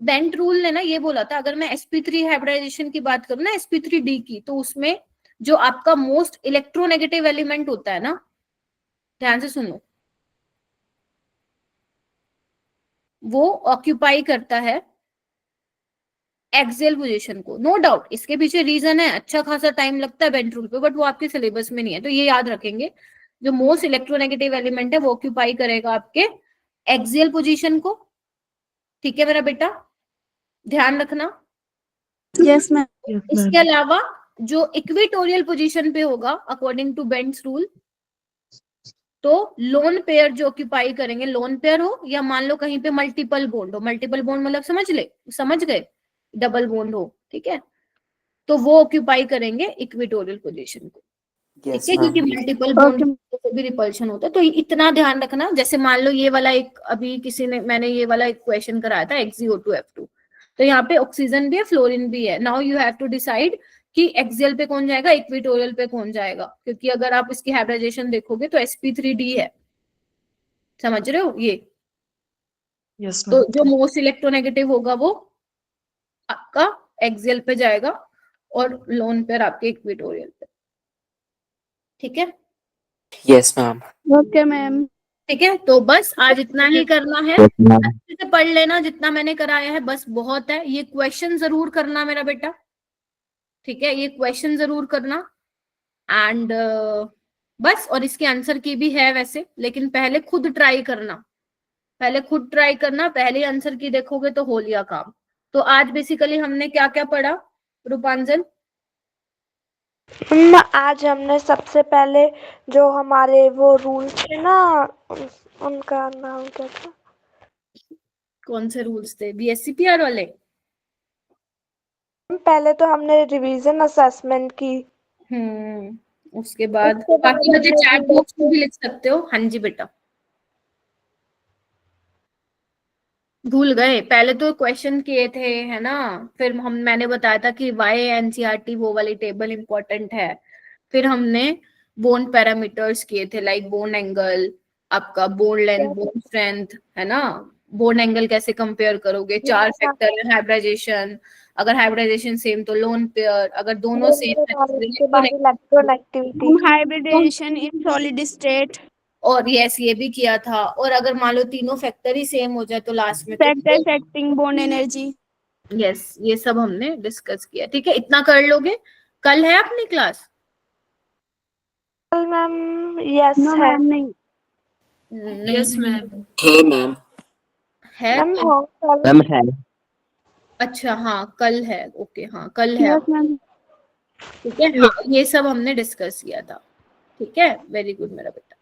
बेंट रूल ने ना ये बोला था, अगर मैं sp3 हाइब्रिडाइजेशन की बात करूं ना, sp3d की, तो उसमें जो आपका मोस्ट इलेक्ट्रोनेगेटिव एलिमेंट होता है ना, ध्यान से सुनो, वो ऑक्यूपाई करता है एक्सियल पोजीशन को। नो डाउट इसके पीछे रीजन है, अच्छा खासा टाइम लगता है बेंट रूल पे, बट वो आपके सिलेबस में नहीं है। तो ये याद रखेंगे, जो मोस्ट इलेक्ट्रोनेगेटिव एलिमेंट है वो ऑक्यूपाई करेगा आपके एक्सियल पोजीशन को। ठीक है मेरा बेटा, ध्यान रखना। Yes ma'am. इसके अलावा जो इक्वेटोरियल पोजीशन पे होगा अकॉर्डिंग टू बेंट्स रूल, तो लोन पेयर जो ऑक्यूपाई करेंगे, लोन पेयर हो या मान लो कहीं पे मल्टीपल बॉन्ड हो, मल्टीपल बॉन्ड मतलब समझ गए, डबल बॉन्ड हो, ठीक है, तो वो ऑक्यूपाई करेंगे इक्वेटोरियल पोजीशन को। Yes, ठीक है, क्योंकि ma'am. मल्टीपल बॉन्ड से भी रिपल्शन होता है। तो इतना ध्यान रखना, जैसे मान लो ये वाला एक, अभी किसी ने, मैंने ये वाला एक क्वेश्चन कराया था XeO2F2, तो यहाँ पे ऑक्सीजन भी है, फ्लोरीन भी है। Now you have to decide कि एक्सियल पे कौन जाएगा, इक्वेटोरियल पे कौन जाएगा, क्योंकि अगर आप इसकी हाइब्रिडाइजेशन देखोगे तो sp3d है, समझ रहे हो ये। Yes, तो ma'am. जो मोस्ट इलेक्ट्रोनेगेटिव होगा वो आपका एक्सियल पे जाएगा, और लोन पेयर आपके इक्वेटोरियल पे। ठीक है, Yes, ma'am. Okay ma'am. ठीक है, तो बस आज इतना ही करना है। Yes, ma'am. अच्छे से पढ़ लेना, जितना मैंने कराया है बस बहुत है। ये क्वेश्चन जरूर करना मेरा बेटा, ठीक है, ये क्वेश्चन जरूर करना। एंड बस, और इसके आंसर की भी है वैसे, लेकिन पहले खुद ट्राई करना, पहले आंसर की देखोगे तो हो लिया काम। तो आज बेसिकली हमने क्या क्या पढ़ा रूपांजन? आज हमने सबसे पहले जो हमारे वो रूल थे ना, उनका नाम क्या था? कौन से रूल्स थे? BSCPR वाले? पहले तो हमने रिवीजन असेसमेंट की। उसके बाद उसके बाद बाकी मुझे हमने चैट बॉक्स में भी लिख सकते हो। हाँ जी बेटा, भूल गए, पहले तो क्वेश्चन किए थे है ना, फिर मैंने बताया था कि वाई NCERT वो वाली टेबल इंपॉर्टेंट है। फिर हमने बोन पैरामीटर्स किए थे, लाइक बोन एंगल, आपका बोन लेंथ, बोन स्ट्रेंथ, है ना, बोन एंगल कैसे कंपेयर करोगे, 4 फैक्टर है हाइब्रिडाइजेशन, अगर हाइब्रिडाइजेशन सेम तो लोन पेयर, अगर दोनों सेम है तो उसके बाद electronegativity. Hybridization in solid state, और यस ये भी किया था। और अगर मान लो तीनों फैक्टर ही सेम हो जाए तो लास्ट में factor affecting bone energy. Yes, ये सब हमने डिस्कस किया। ठीक है, इतना कर लोगे। कल है अपनी क्लास? मैम यस नो है। मैम नहीं। Yes ma'am Hey, ma'am. है। मैम हाँ कल। मैम है। अच्छा हाँ कल है, ओके हाँ कल है। Yes ma'am. ठीक है, हाँ ये सब हमने डिस्कस किया था। ठीक है, वेरी गुड मेरा बेटा।